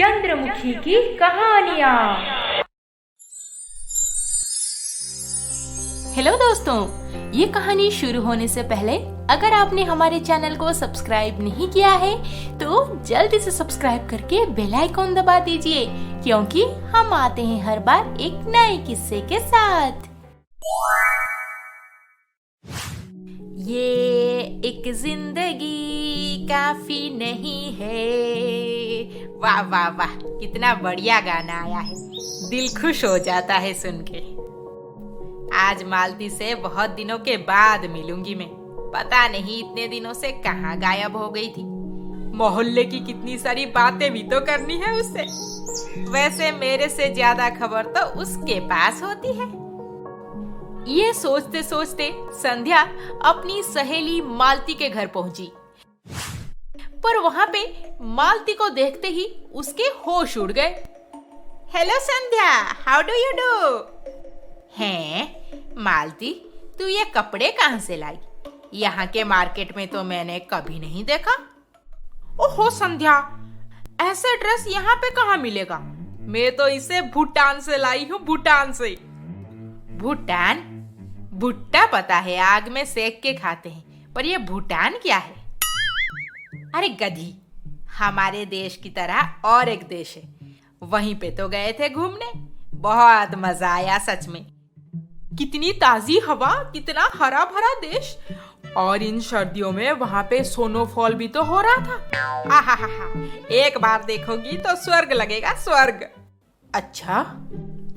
चंद्रमुखी की कहानियाँ। हेलो दोस्तों, ये कहानी शुरू होने से पहले अगर आपने हमारे चैनल को सब्सक्राइब नहीं किया है तो जल्दी से सब्सक्राइब करके बेल आइकॉन दबा दीजिए, क्योंकि हम आते हैं हर बार एक नए किस्से के साथ। ये एक जिंदगी काफी नहीं है। वाह वाह वाह, कितना बढ़िया गाना आया है, दिल खुश हो जाता है सुन के। आज मालती से बहुत दिनों के बाद मिलूंगी मैं। पता नहीं इतने दिनों से कहाँ गायब हो गई थी। मोहल्ले की कितनी सारी बातें भी तो करनी है उससे। वैसे मेरे से ज्यादा खबर तो उसके पास होती है। ये सोचते सोचते संध्या अपनी सहेली मालती के घर पहुंची, पर वहां पे मालती को देखते ही उसके होश उड़ गए। Hello Sandhya, how do you do? हैं मालती, तू ये कपड़े कहाँ से लाई? यहाँ के मार्केट में तो मैंने कभी नहीं देखा। ओहो संध्या, ऐसे ड्रेस यहाँ पे कहाँ मिलेगा? मैं तो इसे भूटान से लाई हूँ, भूटान से। भूटान? भुट्टा पता है, आग में सेक के खाते हैं, पर ये भूटान क्या है? अरे गधी, हमारे देश की तरह और एक देश है, वहीं पे तो गए थे घूमने। बहुत मजा आया सच में। कितनी ताजी हवा, कितना हरा भरा देश, और इन सर्दियों में वहां पे स्नोफॉल भी तो हो रहा था। आहा, एक बार देखोगी तो स्वर्ग लगेगा, स्वर्ग। अच्छा,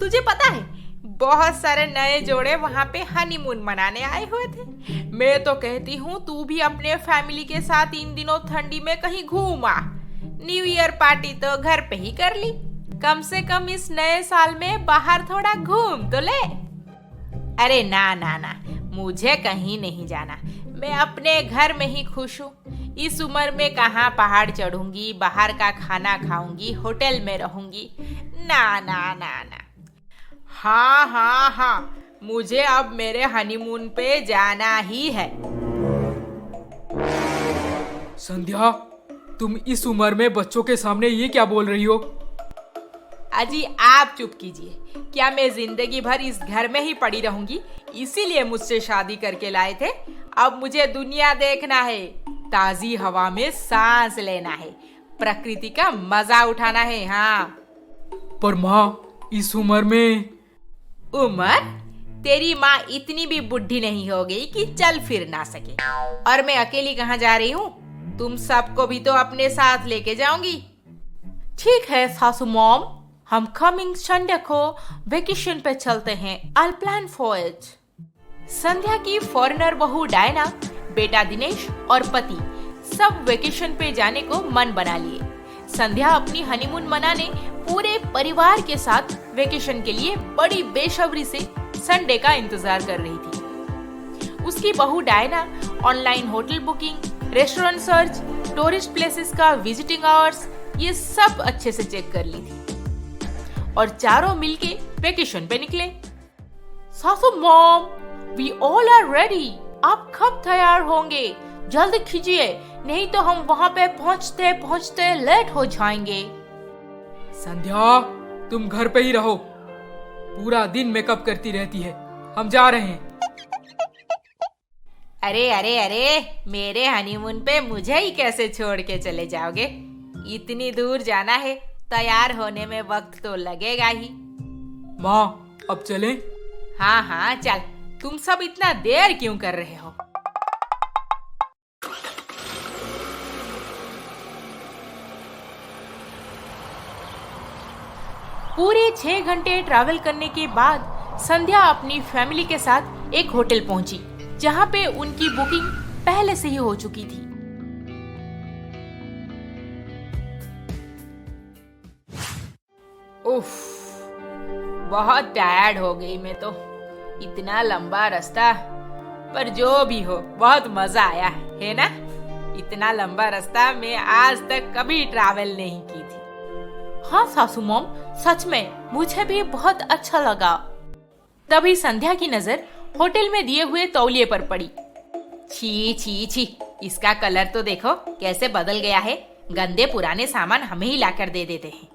तुझे पता है बहुत सारे नए जोड़े वहां पे हनीमून मनाने आए हुए थे। मैं तो कहती हूँ तू भी अपने फैमिली के साथ इन दिनों ठंडी में कहीं घूम आ। न्यू ईयर पार्टी तो घर पे ही कर ली, कम से कम इस नए साल में बाहर थोड़ा घूम तो ले। अरे ना ना ना, मुझे कहीं नहीं जाना, मैं अपने घर में ही खुश हूँ। इस उम्र में कहाँ पहाड़ चढ़ूंगी, बाहर का खाना खाऊंगी, होटल में रहूंगी? ना ना ना ना। हाँ, मुझे अब मेरे हनीमून पे जाना ही है। संध्या, तुम इस उम्र में बच्चों के सामने ये क्या बोल रही हो? अजी आप चुप कीजिए। क्या मैं जिंदगी भर इस घर में ही पड़ी रहूंगी? इसीलिए मुझसे शादी करके लाए थे। अब मुझे दुनिया देखना है, ताजी हवा में सांस लेना है, प्रकृति का मजा उठाना है। हाँ, पर माँ, इस उम्र में। उम्र? तेरी माँ इतनी भी बुढ़ी नहीं हो गई कि चल फिर ना सके। और मैं अकेली कहाँ जा रही हूँ? तुम सबको भी तो अपने साथ लेके जाऊंगी। ठीक है सासू मॉम, हम कमिंग संडे को वेकेशन पे चलते हैं। I'll plan for it। संध्या की फॉरेनर बहू डायना, बेटा दिनेश और पति सब वेकेशन पे जाने को मन बना लिए। संध्या अपनी हनीमून मनाने पूरे परिवार के साथ वेकेशन के लिए बड़ी बेसब्री से संडे का इंतजार कर रही थी। उसकी बहू Diana online hotel booking, restaurant search, tourist places का विजिटिंग आवर्स, ये सब अच्छे से चेक कर ली थी और चारों मिलके वेकेशन पे निकले। सासू mom, we all are ready. आप कब तैयार होंगे? जल्द कीजिए, नहीं तो हम वहाँ पे पहुँचते पहुँचते लेट हो जाएंगे। संध्या, तुम घर पे ही रहो, पूरा दिन मेकअप करती रहती है। हम जा रहे हैं। अरे अरे अरे, मेरे हनीमून पे मुझे ही कैसे छोड़ के चले जाओगे? इतनी दूर जाना है, तैयार होने में वक्त तो लगेगा ही। माँ, अब चलें? हाँ चल। तुम सब इतना देर क्यों कर रहे हो? पूरे 6 घंटे ट्रैवल करने के बाद संध्या अपनी फैमिली के साथ एक होटल पहुंची, जहां पे उनकी बुकिंग पहले से ही हो चुकी थी। उफ, बहुत टायर्ड हो गई मैं तो। इतना लंबा रास्ता, पर जो भी हो बहुत मजा आया है ना? इतना लंबा रास्ता मैं आज तक कभी ट्रैवल नहीं की थी। हाँ सासू मॉम, सच में मुझे भी बहुत अच्छा लगा। तभी संध्या की नजर होटल में दिए हुए तौलिए पर पड़ी। छी, इसका कलर तो देखो कैसे बदल गया है। गंदे पुराने सामान हमें ही लाकर दे देते हैं।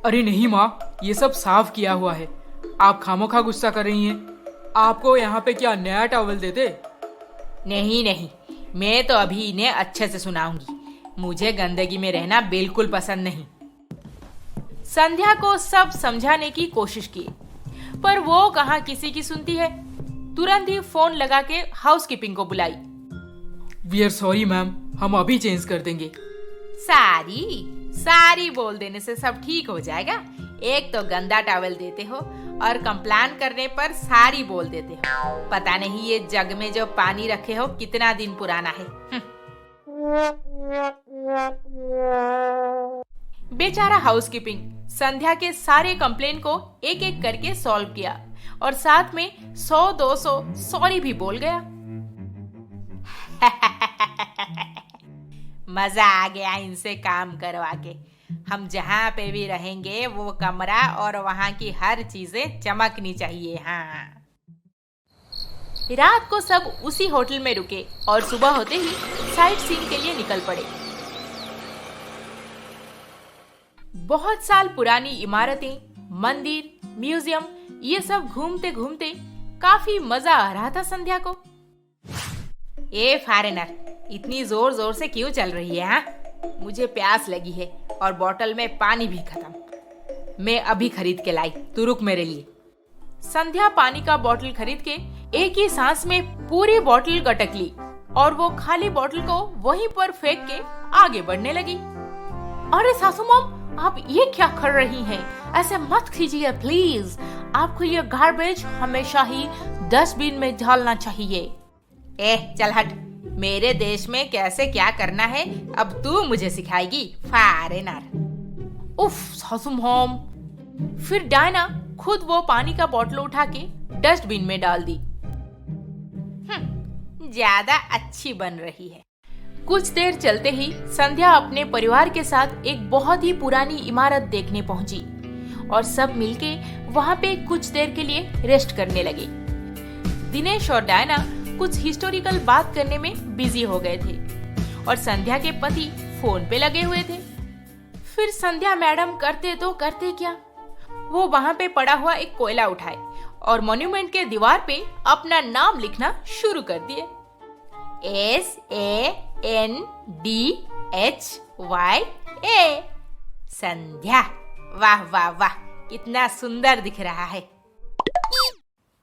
अरे नहीं माँ, ये सब साफ किया हुआ है। आप खामोखा गुस्सा कर रही हैं। आपको यहाँ पे क्या नया टॉवल देते? नहीं नहीं, मैं तो अभी इन्हें अच्छे से सुनाऊंगी। मुझे गंदगी में रहना बिल्कुल पसंद नहीं। संध्या को सब समझाने की कोशिश की, पर वो कहाँ किसी की सुनती है। तुरंत ही फोन लगा के हाउसकीपिंग को बुलाई। वी आर सॉरी मैम, हम अभी चेंज कर देंगे। सारी बोल देने से सब ठीक हो जाएगा। एक तो गंदा टॉवल देते हो और कंप्लेन करने पर सारी बोल देते हो। पता नहीं ये जग में जो पानी रखे हो कितना दिन पुराना है। बेचारा हाउसकीपिंग संध्या के सारे कंप्लेन को एक एक करके सॉल्व किया और साथ में 100-200 सॉरी भी बोल गया। मजा आ गया इनसे काम करवा के। हम जहाँ पे भी रहेंगे वो कमरा और वहाँ की हर चीजें चमकनी चाहिए। हाँ, रात को सब उसी होटल में रुके और सुबह होते ही साइट सीइंग के लिए निकल पड़े। बहुत साल पुरानी इमारतें, मंदिर, म्यूजियम, ये सब घूमते घूमते काफी मजा आ रहा था संध्या को। ए फॉरेनर, इतनी जोर जोर से क्यों चल रही है? हाँ, मुझे प्यास लगी है और बोतल में पानी भी खत्म। मैं अभी खरीद के लाई, तू रुक मेरे लिए। संध्या पानी का बोतल खरीद के एक ही सांस में पूरी बोतल गटक ली और वो खाली बोतल को वहीं पर फेंक के आगे बढ़ने लगी। अरे सासू मॉम, आप ये क्या कर रही हैं? ऐसे मत कीजिए प्लीज। आपको ये गार्बेज हमेशा ही डस्टबिन में डालना चाहिए। चल हट, मेरे देश में कैसे क्या करना है अब तू मुझे सिखाएगी फॉरेनर। उफ सासू मॉम। फिर डायना खुद वो पानी का बोतल उठा के डस्टबिन में डाल दी। ज्यादा अच्छी बन रही है। कुछ देर चलते ही संध्या अपने परिवार के साथ एक बहुत ही पुरानी इमारत देखने पहुंची और सब मिलके वहां पे कुछ देर के लिए रेस्ट करने लगे। दिनेश और डायना कुछ हिस्टोरिकल बात करने में बिजी हो गए थे और संध्या के पति फोन पे लगे हुए थे। फिर संध्या मैडम करते तो करते क्या, वो वहां पे पड़ा हुआ एक कोयला उठाए और मॉन्यूमेंट के दीवार पे अपना नाम लिखना शुरू कर दिए। SANDHYA, संध्या। वाह वाह वाह, कितना सुंदर दिख रहा है।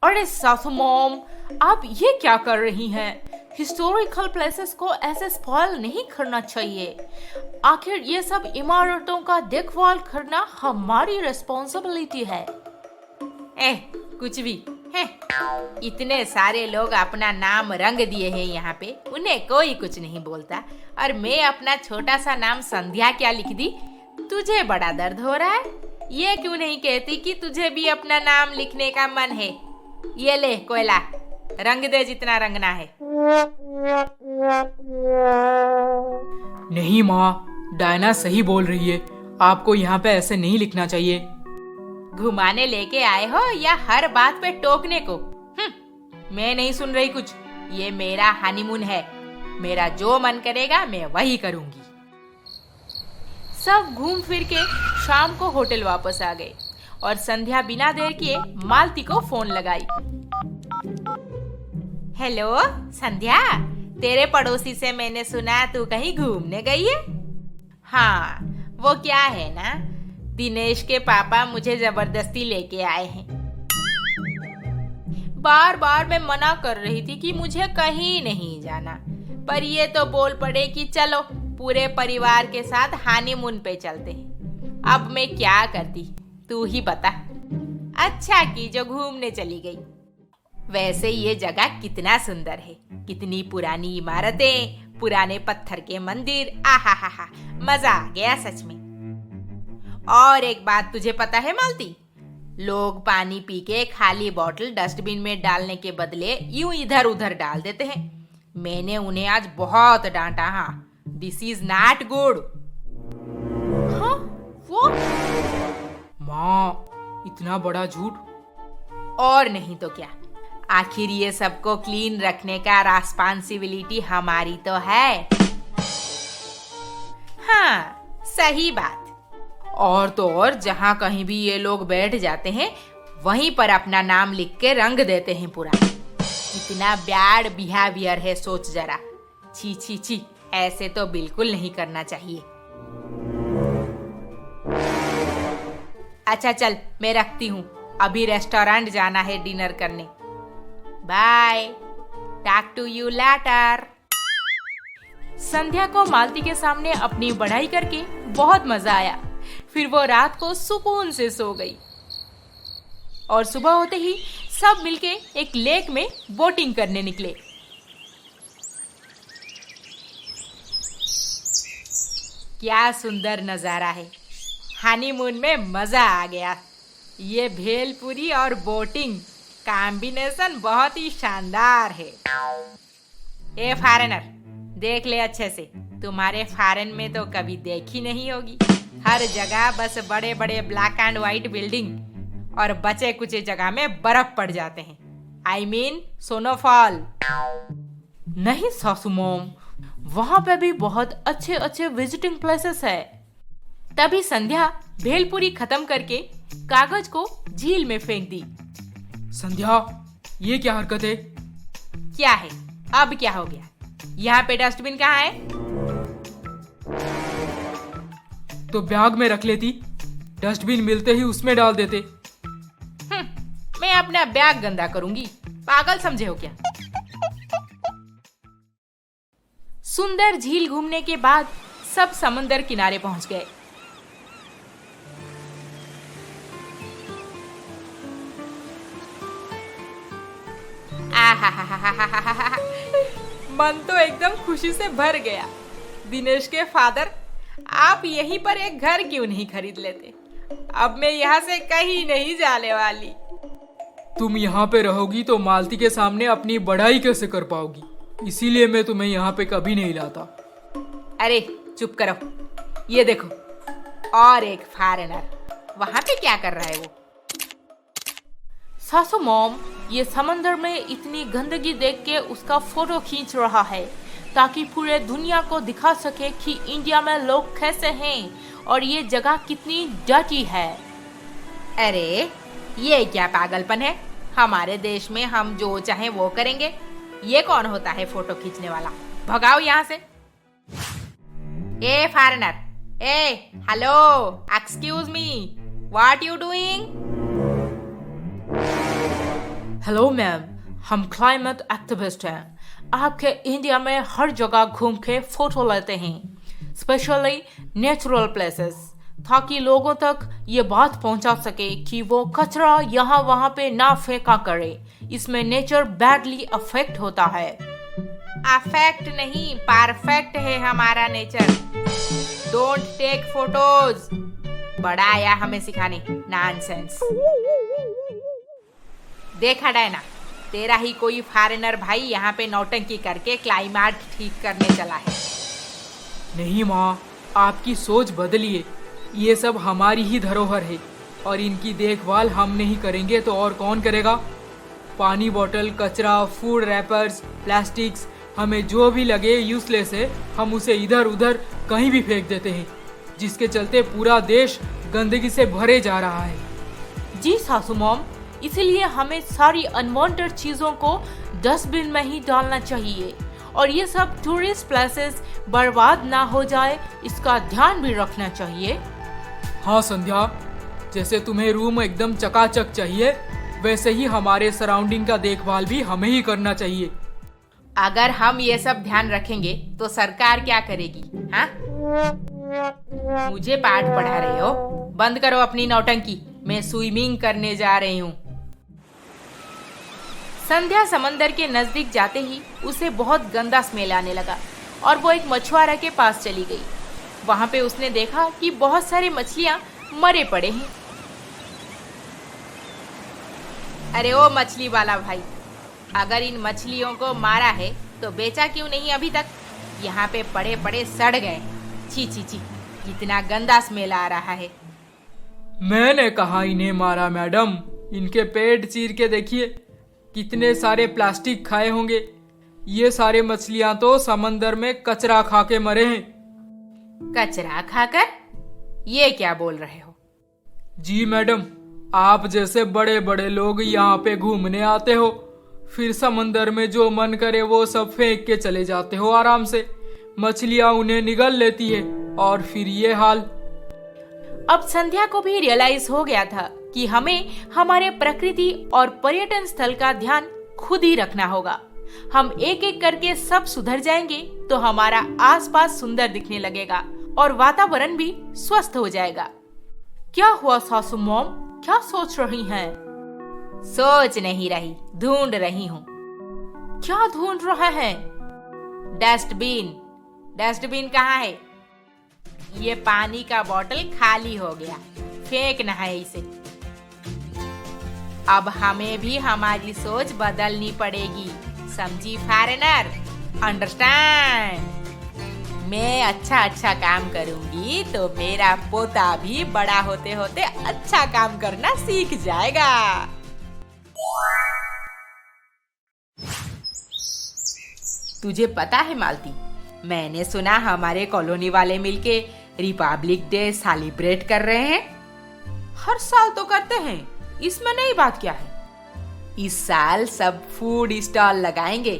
अरे सासू मॉम, आप ये क्या कर रही हैं? हिस्टोरिकल प्लेसेस को ऐसे स्पॉइल नहीं करना चाहिए। आखिर ये सब इमारतों का देखभाल करना हमारी रिस्पॉन्सिबिलिटी है। कुछ भी है। इतने सारे लोग अपना नाम रंग दिए हैं यहाँ पे, उन्हें कोई कुछ नहीं बोलता और मैं अपना छोटा सा नाम संध्या क्या लिख दी। तुझे बड़ा दर्द हो रहा है? ये क्यों नहीं कहती कि तुझे भी अपना नाम लिखने का मन है? ये ले कोयला, रंग दे जितना रंगना है। नहीं माँ, डायना सही बोल रही है। आपको यहाँ पे ऐसे नहीं लिखना चाहिए। घुमाने लेके आए हो या हर बात पे टोकने को? मैं नहीं सुन रही कुछ। ये मेरा हनीमून है, मेरा जो मन करेगा मैं वही करूंगी। सब घूम फिर के शाम को होटल वापस आ गए और संध्या बिना देर किए मालती को फोन लगाई। हेलो संध्या, तेरे पड़ोसी से मैंने सुना तू कहीं घूमने गई है। हाँ, वो क्या है ना, दिनेश के पापा मुझे जबरदस्ती लेके आए हैं। बार बार मैं मना कर रही थी कि मुझे कहीं नहीं जाना, पर ये तो बोल पड़े कि चलो पूरे परिवार के साथ हनीमून पे चलते हैं। अब मैं क्या करती, तू ही बता। अच्छा की जो घूमने चली गई। वैसे ये जगह कितना सुंदर है, कितनी पुरानी इमारतें, पुराने पत्थर के मंदिर। आहा, मजा आ गया सच में। और एक बात तुझे पता है मालती, लोग पानी पी के खाली बोतल डस्टबिन में डालने के बदले यूं इधर उधर डाल देते हैं। मैंने उन्हें आज बहुत डांटा। हाँ, दिस इज नॉट गुड। हाँ, वो माँ, इतना बड़ा झूठ। और नहीं तो क्या, आखिर ये सबको क्लीन रखने का रिस्पांसिबिलिटी हमारी तो है। हाँ, सही बात। और तो और जहाँ कहीं भी ये लोग बैठ जाते हैं वहीं पर अपना नाम लिख के रंग देते हैं पूरा। कितना बैड बिहेवियर है, सोच जरा। छी छी छी, ऐसे तो बिल्कुल नहीं करना चाहिए। अच्छा चल, मैं रखती हूँ, अभी रेस्टोरेंट जाना है डिनर करने। Bye, talk to you later. संध्या को मालती के सामने अपनी बढ़ाई करके बहुत मजा आया। फिर वो रात को सुकून से सो गई और सुबह होते ही सब मिलके एक लेक में बोटिंग करने निकले। क्या सुंदर नजारा है, हनीमून में मजा आ गया। ये भेलपुरी और बोटिंग कॉम्बिनेशन बहुत ही शानदार है। ए फॉरेनर, देख ले अच्छे से, तुम्हारे फॉरेन में तो कभी देखी नहीं होगी। हर जगह बस बड़े बड़े ब्लैक एंड व्हाइट बिल्डिंग और बचे कुचे जगह में बर्फ पड़ जाते हैं। I mean snowfall. नहीं सासू मॉम, वहां पे भी बहुत अच्छे अच्छे विजिटिंग प्लेसेस है। तभी संध्या भेलपुरी खत्म करके कागज को झील में फेंक दी। संध्या, ये क्या हरकत है? क्या है, अब क्या हो गया? यहाँ पे डस्टबिन कहाँ है? तो बैग में रख लेती, डस्टबिन मिलते ही उसमें डाल देते। मैं अपना बैग गंदा करूंगी, पागल समझे हो क्या? सुंदर झील घूमने के बाद सब समुंदर किनारे पहुंच गए। मन तो एकदम खुशी से भर गया। दिनेश के फादर, आप यहीं पर एक घर क्यों नहीं खरीद लेते? अब मैं यहाँ से कहीं नहीं जाने वाली। तुम यहाँ पे रहोगी तो मालती के सामने अपनी बढ़ाई कैसे कर पाओगी? इसीलिए मैं तुम्हें यहाँ पे कभी नहीं लाता। अरे चुप करो, ये देखो, और एक फॉरेनर वहां पे क्या कर रहा है वो? सासू मॉम, ये समंदर में इतनी गंदगी देख के उसका फोटो खींच रहा है ताकि पूरे दुनिया को दिखा सके कि इंडिया में लोग कैसे हैं और ये जगह कितनी डर्टी है। अरे ये क्या पागलपन है? हमारे देश में हम जो चाहे वो करेंगे। ये कौन होता है फोटो खींचने वाला? भगाओ यहाँ से। ए foreigner, A hello, excuse me, what you doing? Hello ma'am, हम क्लाइमेट एक्टिविस्ट हैं। आपके इंडिया में हर जगह घूम के फोटो लेते हैं, स्पेशली नेचुरल प्लेसेस, ताकि लोगों तक ये बात पहुंचा सके कि वो कचरा यहाँ वहाँ पे ना फेंका करे। इसमें नेचर बैडली अफेक्ट होता है। अफेक्ट नहीं, परफेक्ट है हमारा नेचर। Don't take photos. बड़ा आया हमें सिखाने, नॉनसेंस। देखा डायना, तेरा ही कोई फॉरेनर भाई यहाँ पे नौटंकी करके क्लाइमेट ठीक करने चला है। नहीं माँ, आपकी सोच बदलिए। ये सब हमारी ही धरोहर है और इनकी देखभाल हम नहीं करेंगे तो और कौन करेगा? पानी बोतल, कचरा, फूड रैपर्स, प्लास्टिक्स, हमें जो भी लगे यूजलेस है, हम उसे इधर उधर कहीं भी फेंक देते हैं, जिसके चलते पूरा देश गंदगी से भरे जा रहा है। जी सासू मॉम, इसीलिए हमें सारी अनवांटेड चीजों को डस्टबिन में ही डालना चाहिए और ये सब टूरिस्ट प्लेसेस बर्बाद ना हो जाए, इसका ध्यान भी रखना चाहिए। हाँ संध्या, जैसे तुम्हें रूम एकदम चकाचक चाहिए, वैसे ही हमारे सराउंडिंग का देखभाल भी हमें ही करना चाहिए। अगर हम ये सब ध्यान रखेंगे तो सरकार क्या करेगी? हाँ, मुझे पाठ पढ़ा रहे हो? बंद करो अपनी नौटंकी, मैं स्विमिंग करने जा रही हूँ। संध्या समंदर के नजदीक जाते ही उसे बहुत गंदा स्मेल आने लगा और वो एक मछुआरा के पास चली गई। वहां पे उसने देखा कि बहुत सारी मछलियां मरे पड़े हैं। अरे ओ मछली वाला भाई, अगर इन मछलियों को मारा है तो बेचा क्यों नहीं अभी तक? यहाँ पे पड़े पड़े सड़ गए। छी छी छी, कितना गंदा स्मेल आ रहा है। मैंने कहा इन्हें मारा मैडम, इनके पेट चीर के देखिए, कितने सारे प्लास्टिक खाए होंगे। ये सारे मछलियां तो समंदर में कचरा खा के मरे हैं। कचरा खाकर? ये क्या बोल रहे हो? जी मैडम, आप जैसे बड़े बड़े लोग यहाँ पे घूमने आते हो, फिर समंदर में जो मन करे वो सब फेंक के चले जाते हो आराम से। मछलियाँ उन्हें निगल लेती है और फिर ये हाल। अब संध्या को भी रियलाइज हो गया था कि हमें हमारे प्रकृति और पर्यटन स्थल का ध्यान खुद ही रखना होगा। हम एक एक करके सब सुधर जाएंगे तो हमारा आसपास सुंदर दिखने लगेगा और वातावरण भी स्वस्थ हो जाएगा। क्या हुआ सासू मॉम, क्या सोच रही हैं? सोच नहीं रही, ढूंढ रही हूँ। क्या ढूंढ रहे हैं? डस्टबिन। डस्टबिन कहाँ है? ये पानी का बोतल खाली हो गया, फेंकना है इसे। अब हमें भी हमारी सोच बदलनी पड़ेगी, समझी फॉरेनर? अंडरस्टैंड? मैं अच्छा काम करूंगी तो मेरा पोता भी बड़ा होते होते अच्छा काम करना सीख जाएगा। तुझे पता है मालती, मैंने सुना हमारे कॉलोनी वाले मिलके रिपब्लिक डे सेलिब्रेट कर रहे हैं। हर साल तो करते हैं, इसमें नई बात क्या है? इस साल सब फूड स्टॉल लगाएंगे।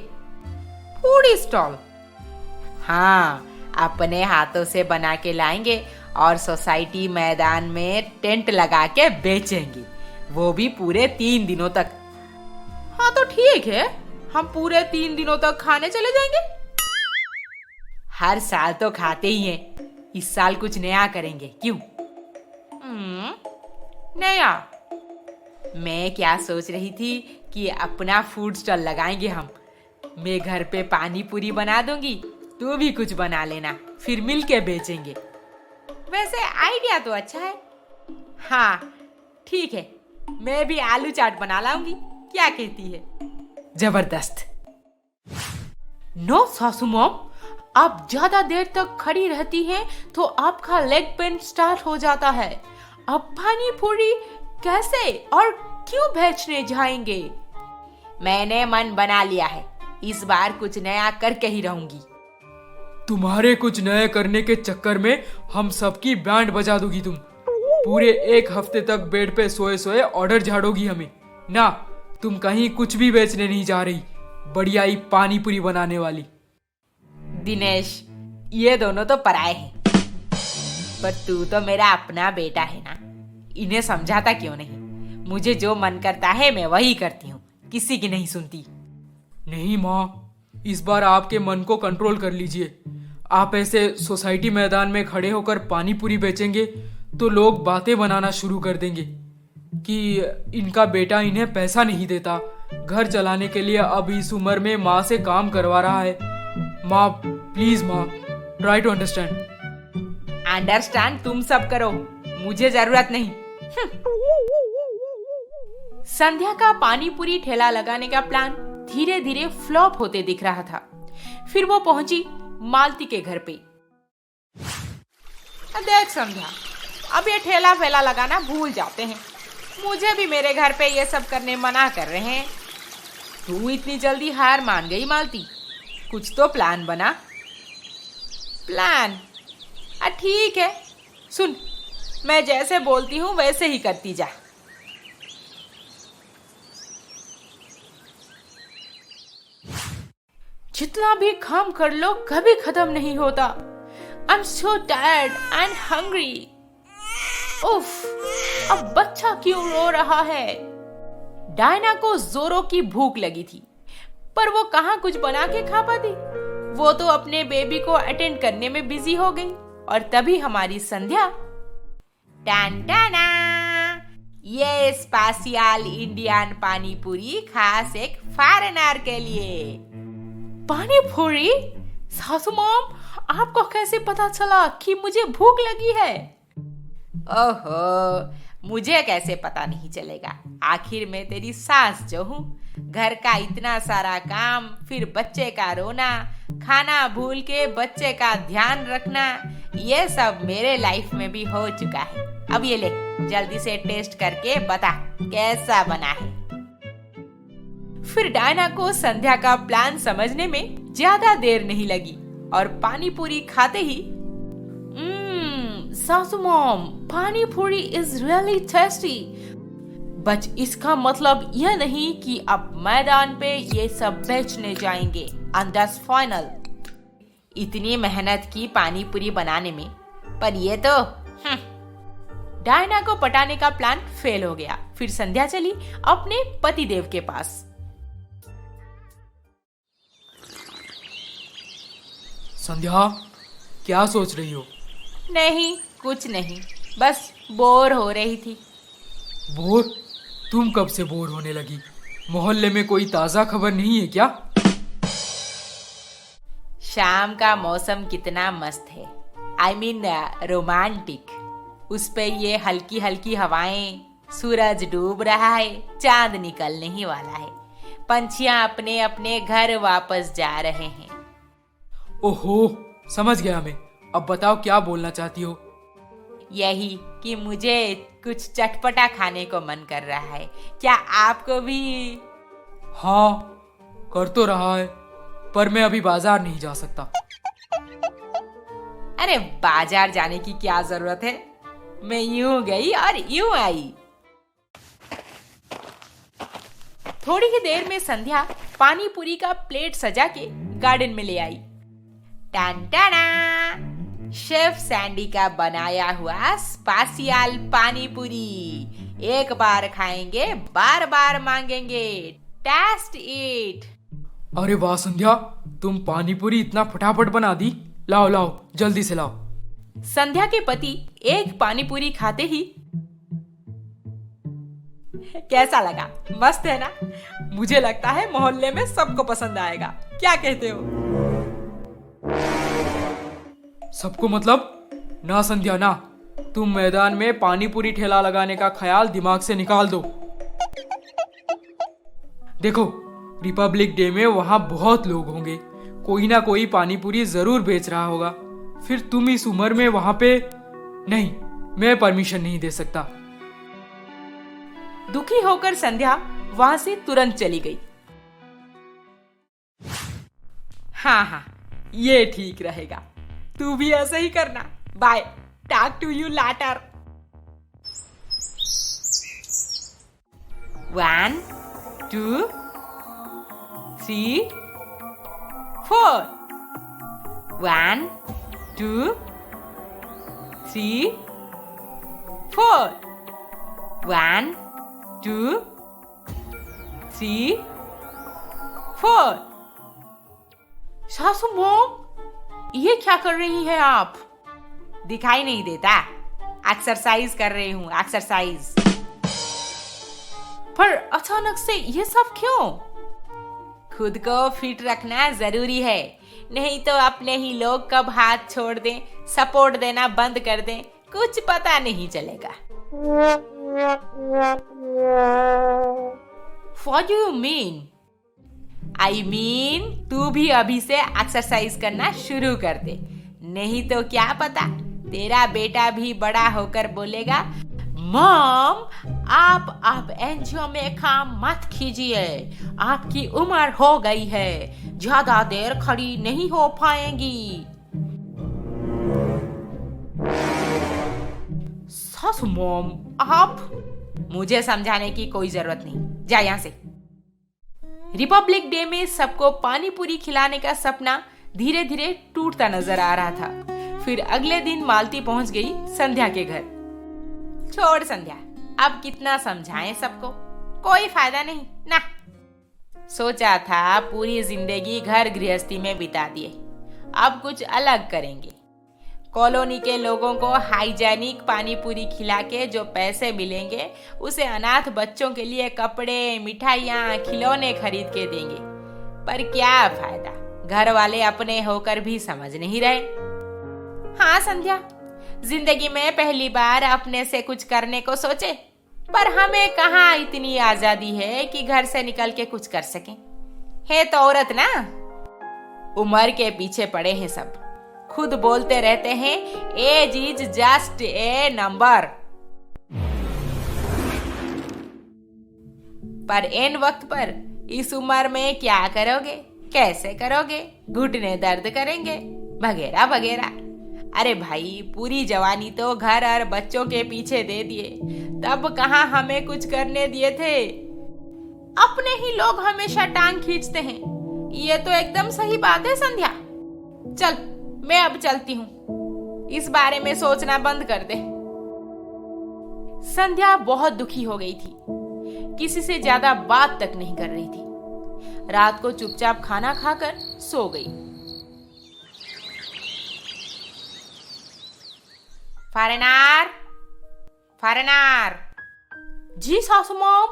Food stall? हाँ, अपने हाथों से बना के लाएंगे और सोसाइटी मैदान में टेंट लगा के बेचेंगे, वो भी पूरे 3 दिनों तक। हाँ तो ठीक है, हम पूरे 3 दिनों तक खाने चले जाएंगे। हर साल तो खाते ही हैं, इस साल कुछ नया करेंगे, क्यों? नया? मैं क्या सोच रही थी कि अपना फूड स्टॉल लगाएंगे हम। मैं घर पे पानी पूरी बना दूंगी, तू भी कुछ बना लेना, फिर मिलके बेचेंगे। वैसे आइडिया तो अच्छा है। हाँ ठीक है, मैं भी आलू चाट बना लाऊंगी, क्या कहती है? जबरदस्त। नो सासू मॉम, आप ज्यादा देर तक खड़ी रहती हैं तो आपका लेग पेन स्टार्ट हो जाता है। अब पानी पूरी कैसे और क्यों बेचने जाएंगे? मैंने मन बना लिया है, इस बार कुछ नया करके ही रहूंगी। तुम्हारे कुछ नए करने के चक्कर में हम सबकी बैंड बजा दोगी तुम। पूरे 1 हफ्ते तक बेड पे सोए सोए ऑर्डर झाड़ोगी हमें ना। तुम कहीं कुछ भी बेचने नहीं जा रही, बढ़िया ही पानी पूरी बनाने वाली। दिनेश, ये दोनों तो पराए हैं, पर तू तो मेरा अपना बेटा है ना, इन्हें समझाता क्यों नहीं? मुझे जो मन करता है मैं वही करती हूँ, किसी की नहीं सुनती। नहीं माँ, इस बार आपके मन को कंट्रोल कर लीजिए। आप ऐसे सोसाइटी मैदान में खड़े होकर पानी पूरी बेचेंगे तो लोग बातें बनाना शुरू कर देंगे कि इनका बेटा इन्हें पैसा नहीं देता, घर चलाने के लिए अब इस उम्र में माँ से काम करवा रहा है। माँ प्लीज, माँ ट्राई टू अंडरस्टैंड। अंडरस्टैंड तुम सब करो, मुझे जरूरत नहीं। संध्या का पानी पूरी ठेला लगाने का प्लान धीरे धीरे फ्लॉप होते दिख रहा था। फिर वो पहुंची मालती के घर पे। देख संध्या, अब ये ठेला फेला लगाना भूल जाते हैं, मुझे भी मेरे घर पे ये सब करने मना कर रहे हैं। तू इतनी जल्दी हार मान गई मालती, कुछ तो प्लान बना। प्लान? ठीक है, सुन, मैं जैसे बोलती हूँ वैसे ही करती जा। जितना भी काम कर लो कभी खत्म नहीं होता। I'm so tired and hungry. उफ, अब बच्चा क्यों रो रहा है? डायना को जोरों की भूख लगी थी, पर वो कहाँ कुछ बना के खा पाती। वो तो अपने बेबी को अटेंड करने में बिजी हो गई। और तभी हमारी संध्या, टाना, ये स्पेशल इंडियन पानी पूरी खास एक फॉरेनर के लिए। पानी पूरी? सासू मॉम, आपको कैसे पता चला कि मुझे भूख लगी है? ओहो, मुझे कैसे पता नहीं चलेगा? आखिर मैं तेरी सास जो हूँ। घर का इतना सारा काम, फिर बच्चे का रोना, खाना भूल के बच्चे का ध्यान रखना, ये सब मेरे लाइफ में भी हो चुका है। अब ये ले, जल्दी से टेस्ट करके बता कैसा बना है। फिर डायना को संध्या का प्लान समझने में ज्यादा देर नहीं लगी और पानी पूरी खाते ही सासू मॉम, पानी पूरी इज रियली टेस्टी। बट इसका मतलब यह नहीं कि अब मैदान पे ये सब बेचने जाएंगे। And that's final. इतनी मेहनत की पानी पूरी बनाने में, पर ये तो डायना को पटाने का प्लान फेल हो गया। फिर संध्या चली अपने पतिदेव के पास। संध्या, क्या सोच रही हो? नहीं, कुछ नहीं, बस बोर हो रही थी। बोर? तुम कब से बोर होने लगी? मोहल्ले में कोई ताजा खबर नहीं है क्या? शाम का मौसम कितना मस्त है। I mean romantic. उस पे ये हल्की हल्की हवाएं, सूरज डूब रहा है, चांद निकलने ही वाला है, पंछियां अपने अपने घर वापस जा रहे हैं। ओहो, समझ गया मैं। अब बताओ क्या बोलना चाहती हो? यही कि मुझे कुछ चटपटा खाने को मन कर रहा है। क्या आपको भी? हाँ, कर तो रहा है, पर मैं अभी बाजार नहीं जा सकता। अरे बाजार जाने की क्या जरूरत है? मैं यूं गई और यूं आई। थोड़ी ही देर में संध्या पानी पूरी का प्लेट सजा के गार्डन में ले आई। टन टना, शेफ सैंडी का बनाया हुआ स्पेशल पानी पूरी। एक बार खाएंगे, बार बार मांगेंगे। Taste it. अरे वाह संध्या, तुम पानी पूरी इतना फटाफट बना दी। लाओ लाओ, जल्दी से लाओ। संध्या के पति एक पानी पूरी खाते ही, कैसा लगा? मस्त है ना? मुझे लगता है मोहल्ले में सबको पसंद आएगा। क्या कहते हो? सबको मतलब? ना संध्या ना, तुम मैदान में पानी पूरी ठेला लगाने का ख्याल दिमाग से निकाल दो। देखो, रिपब्लिक डे में वहां बहुत लोग होंगे, कोई ना कोई पानी पूरी जरूर बेच रहा होगा। फिर तुम इस उम्र में वहां पे? नहीं, मैं परमिशन नहीं दे सकता। दुखी होकर संध्या वहां से तुरंत चली गई। हाँ हाँ, ये ठीक रहेगा। तू भी ऐसे ही करना। Bye, talk to you later. 1 2 3 4। 1 2 3 4। 1 2 3 4। सासू मॉम, ये क्या कर रही है आप? दिखाई नहीं देता? एक्सरसाइज कर रही हूँ, एक्सरसाइज। पर अचानक से ये सब क्यों? खुद को फिट रखना जरूरी है, नहीं तो अपने ही लोग कब हाथ छोड़ दें, सपोर्ट देना बंद कर दें, कुछ पता नहीं चलेगा। What do you mean? I mean, तू भी अभी से एक्सरसाइज करना शुरू कर दे, नहीं तो क्या पता तेरा बेटा भी बड़ा होकर बोलेगा, मॉम आप अब एनजीओ में काम मत कीजिए, आपकी उम्र हो गई है, ज्यादा देर खड़ी नहीं हो पाएंगी। सासू मॉम, आप? मुझे समझाने की कोई जरूरत नहीं, जा यहाँ से। रिपब्लिक डे में सबको पानी पूरी खिलाने का सपना धीरे धीरे टूटता नजर आ रहा था। फिर अगले दिन मालती पहुंच गई संध्या के घर। छोड़ संध्या, अब कितना समझाएं सबको, कोई फायदा नहीं ना। सोचा था पूरी जिंदगी घर गृहस्थी में बिता दिए, अब कुछ अलग करेंगे। कॉलोनी के लोगों को हाइजेनिक पानी पूरी खिला के जो पैसे मिलेंगे उसे अनाथ बच्चों के लिए कपड़े, मिठाइयाँ, खिलौने खरीद के देंगे। पर क्या फायदा, घर वाले अपने होकर भी समझ नहीं रहे। हाँ संध्या, जिंदगी में पहली बार अपने से कुछ करने को सोचे, पर हमें कहाँ इतनी आजादी है कि घर से निकल के कुछ कर सकें। है तो औरत ना, उम्र के पीछे पड़े हैं सब। खुद बोलते रहते हैं age is just a number, पर एन वक्त पर इस उम्र में क्या करोगे, कैसे करोगे, घुटने दर्द करेंगे, वगैरह वगैरह। अरे भाई, पूरी जवानी तो घर और बच्चों के पीछे दे दिए, तब कहाँ हमें कुछ करने दिए थे। अपने ही लोग हमेशा टांग खींचते हैं। ये तो एकदम सही बात है संध्या। चल, मैं अब चलती हूँ, इस बारे में सोचना बंद कर दे। संध्या बहुत दुखी हो गई थी, किसी से ज्यादा बात तक नहीं कर रही थी। रात को चुपचाप खाना खाकर सो गई। Foreigner, foreigner. जी सासू मॉम,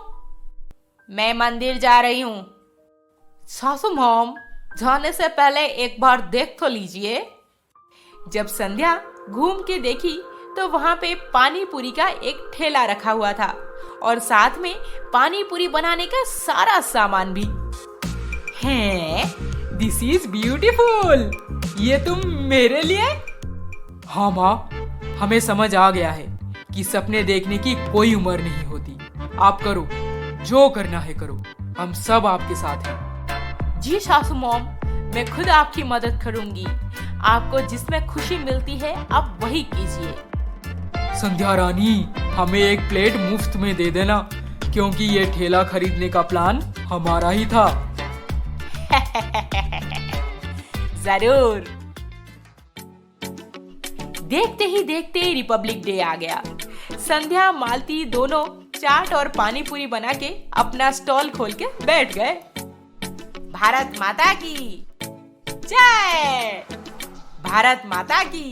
मैं मंदिर जा रही हूँ। सासू मॉम, जाने से पहले एक बार देख तो लीजिए। जब संध्या घूम के देखी तो वहां पे पानी पूरी का एक ठेला रखा हुआ था और साथ में पानी पूरी बनाने का सारा सामान भी। हैं, दिस इज ब्यूटीफुल। ये तुम मेरे लिए? हाँ माँ, हमें समझ आ गया है कि सपने देखने की कोई उम्र नहीं होती। आप करो, जो करना है करो, हम सब आपके साथ हैं। जी सासू मॉम, मैं खुद आपकी मदद करूंगी। आपको जिसमें खुशी मिलती है आप वही कीजिए। संध्या रानी, हमें एक प्लेट मुफ्त में दे देना, क्योंकि ये ठेला खरीदने का प्लान हमारा ही था। जरूर। देखते ही देखते रिपब्लिक डे आ गया। संध्या मालती दोनों चाट और पानी पूरी बना के अपना स्टॉल खोल के बैठ गए। भारत माता की जय, भारत माता की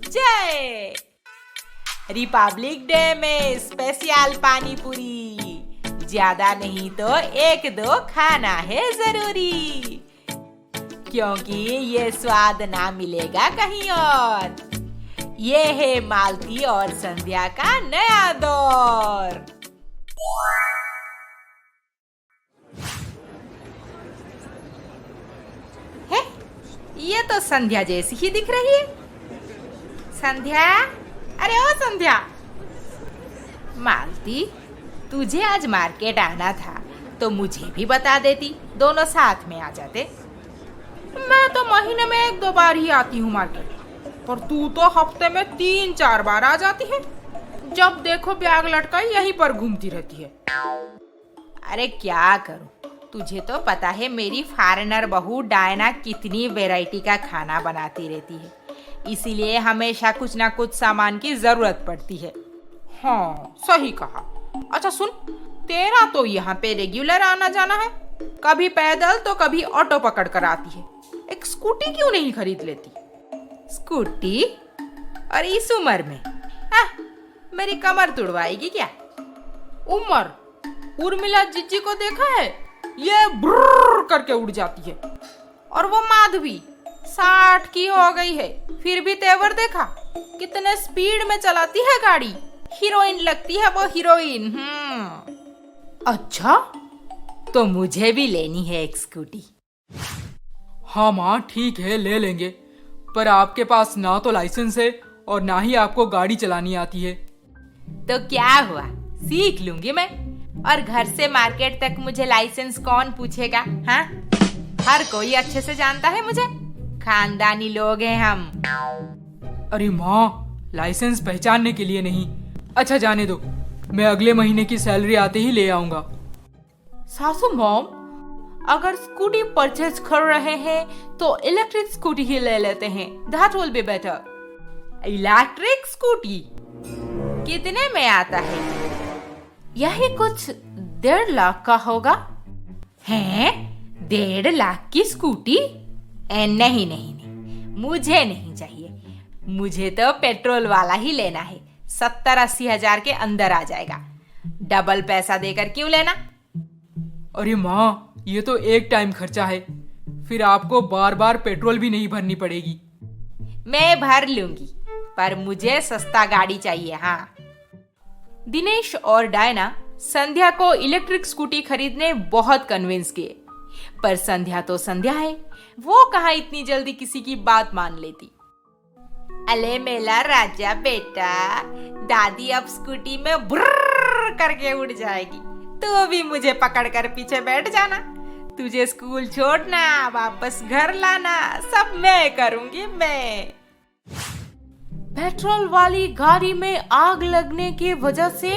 जय। रिपब्लिक डे में स्पेशल पानी पूरी, ज्यादा नहीं तो एक दो खाना है जरूरी, क्योंकि ये स्वाद ना मिलेगा कहीं और। ये है मालती और संध्या का नया दौर। है, ये तो संध्या जैसी ही दिख रही है। संध्या, अरे ओ संध्या। मालती, तुझे आज मार्केट आना था तो मुझे भी बता देती, दोनों साथ में आ जाते। मैं तो महीने में 1-2 बार ही आती हूँ मार्केट, पर तू तो हफ्ते में 3-4 बार आ जाती है। जब देखो बैग लटकाई यहीं पर घूमती रहती है। अरे क्या करूं, तुझे तो पता है मेरी फॉरेनर बहू डायना कितनी वैरायटी का खाना बनाती रहती है, इसीलिए हमेशा कुछ ना कुछ सामान की जरूरत पड़ती है। हाँ, सही कहा। अच्छा सुन, तेरा तो यहाँ पे रेगुलर आना जाना है, कभी पैदल तो कभी ऑटो पकड़ कर आती है। एक स्कूटी क्यों नहीं खरीद लेती? स्कूटी? और इस उम्र में? मेरी कमर तुड़वाएगी क्या? उम्र? उर्मिला जीजी को देखा है, ये ब्रर करके उड़ जाती है। और वो माधवी 60 की हो गई है, फिर भी तेवर देखा, कितने स्पीड में चलाती है गाड़ी। हीरोइन लगती है वो, हीरोइन। अच्छा, तो मुझे भी लेनी है एक स्कूटी। हाँ माँ, ठीक है, ले लेंगे, पर आपके पास ना तो लाइसेंस है और ना ही आपको गाड़ी चलानी आती है। तो क्या हुआ, सीख लूंगी मैं। और घर से मार्केट तक मुझे लाइसेंस कौन पूछेगा? हाँ, हर कोई अच्छे से जानता है मुझे, खानदानी लोग हैं हम। अरे माँ, लाइसेंस पहचानने के लिए नहीं। अच्छा जाने दो, मैं अगले महीने की सैलरी आते ही ले आऊंगा। सासू मॉम, अगर स्कूटी परचेज कर रहे हैं तो इलेक्ट्रिक स्कूटी ही ले लेते हैं, that will be better. Electric scooty कितने में आता है? यही कुछ 1.5 लाख का होगा। हैं? 1.5 लाख की स्कूटी? नहीं नहीं नहीं, मुझे नहीं चाहिए। मुझे तो पेट्रोल वाला ही लेना है, 70-80 हजार के अंदर आ जाएगा। डबल पैसा देकर क्यों लेना? अरे माँ, ये तो एक टाइम खर्चा है, फिर आपको बार बार पेट्रोल भी नहीं भरनी पड़ेगी। मैं भर लूंगी, पर मुझे सस्ता गाड़ी चाहिए। हाँ। दिनेश और डायना संध्या को इलेक्ट्रिक स्कूटी खरीदने बहुत कन्विंस किए, पर संध्या तो संध्या है, वो कहाँ इतनी जल्दी किसी की बात मान लेती। अले मेला राजा बेटा, दादी अब स्कूटी में ब्रर करके उड़ जाएगी, तू भी मुझे पकड़ कर पीछे बैठ जाना। तुझे स्कूल छोड़ना, वापस घर लाना, सब मैं करूंगी मैं। पेट्रोल वाली गाड़ी में आग लगने की वजह से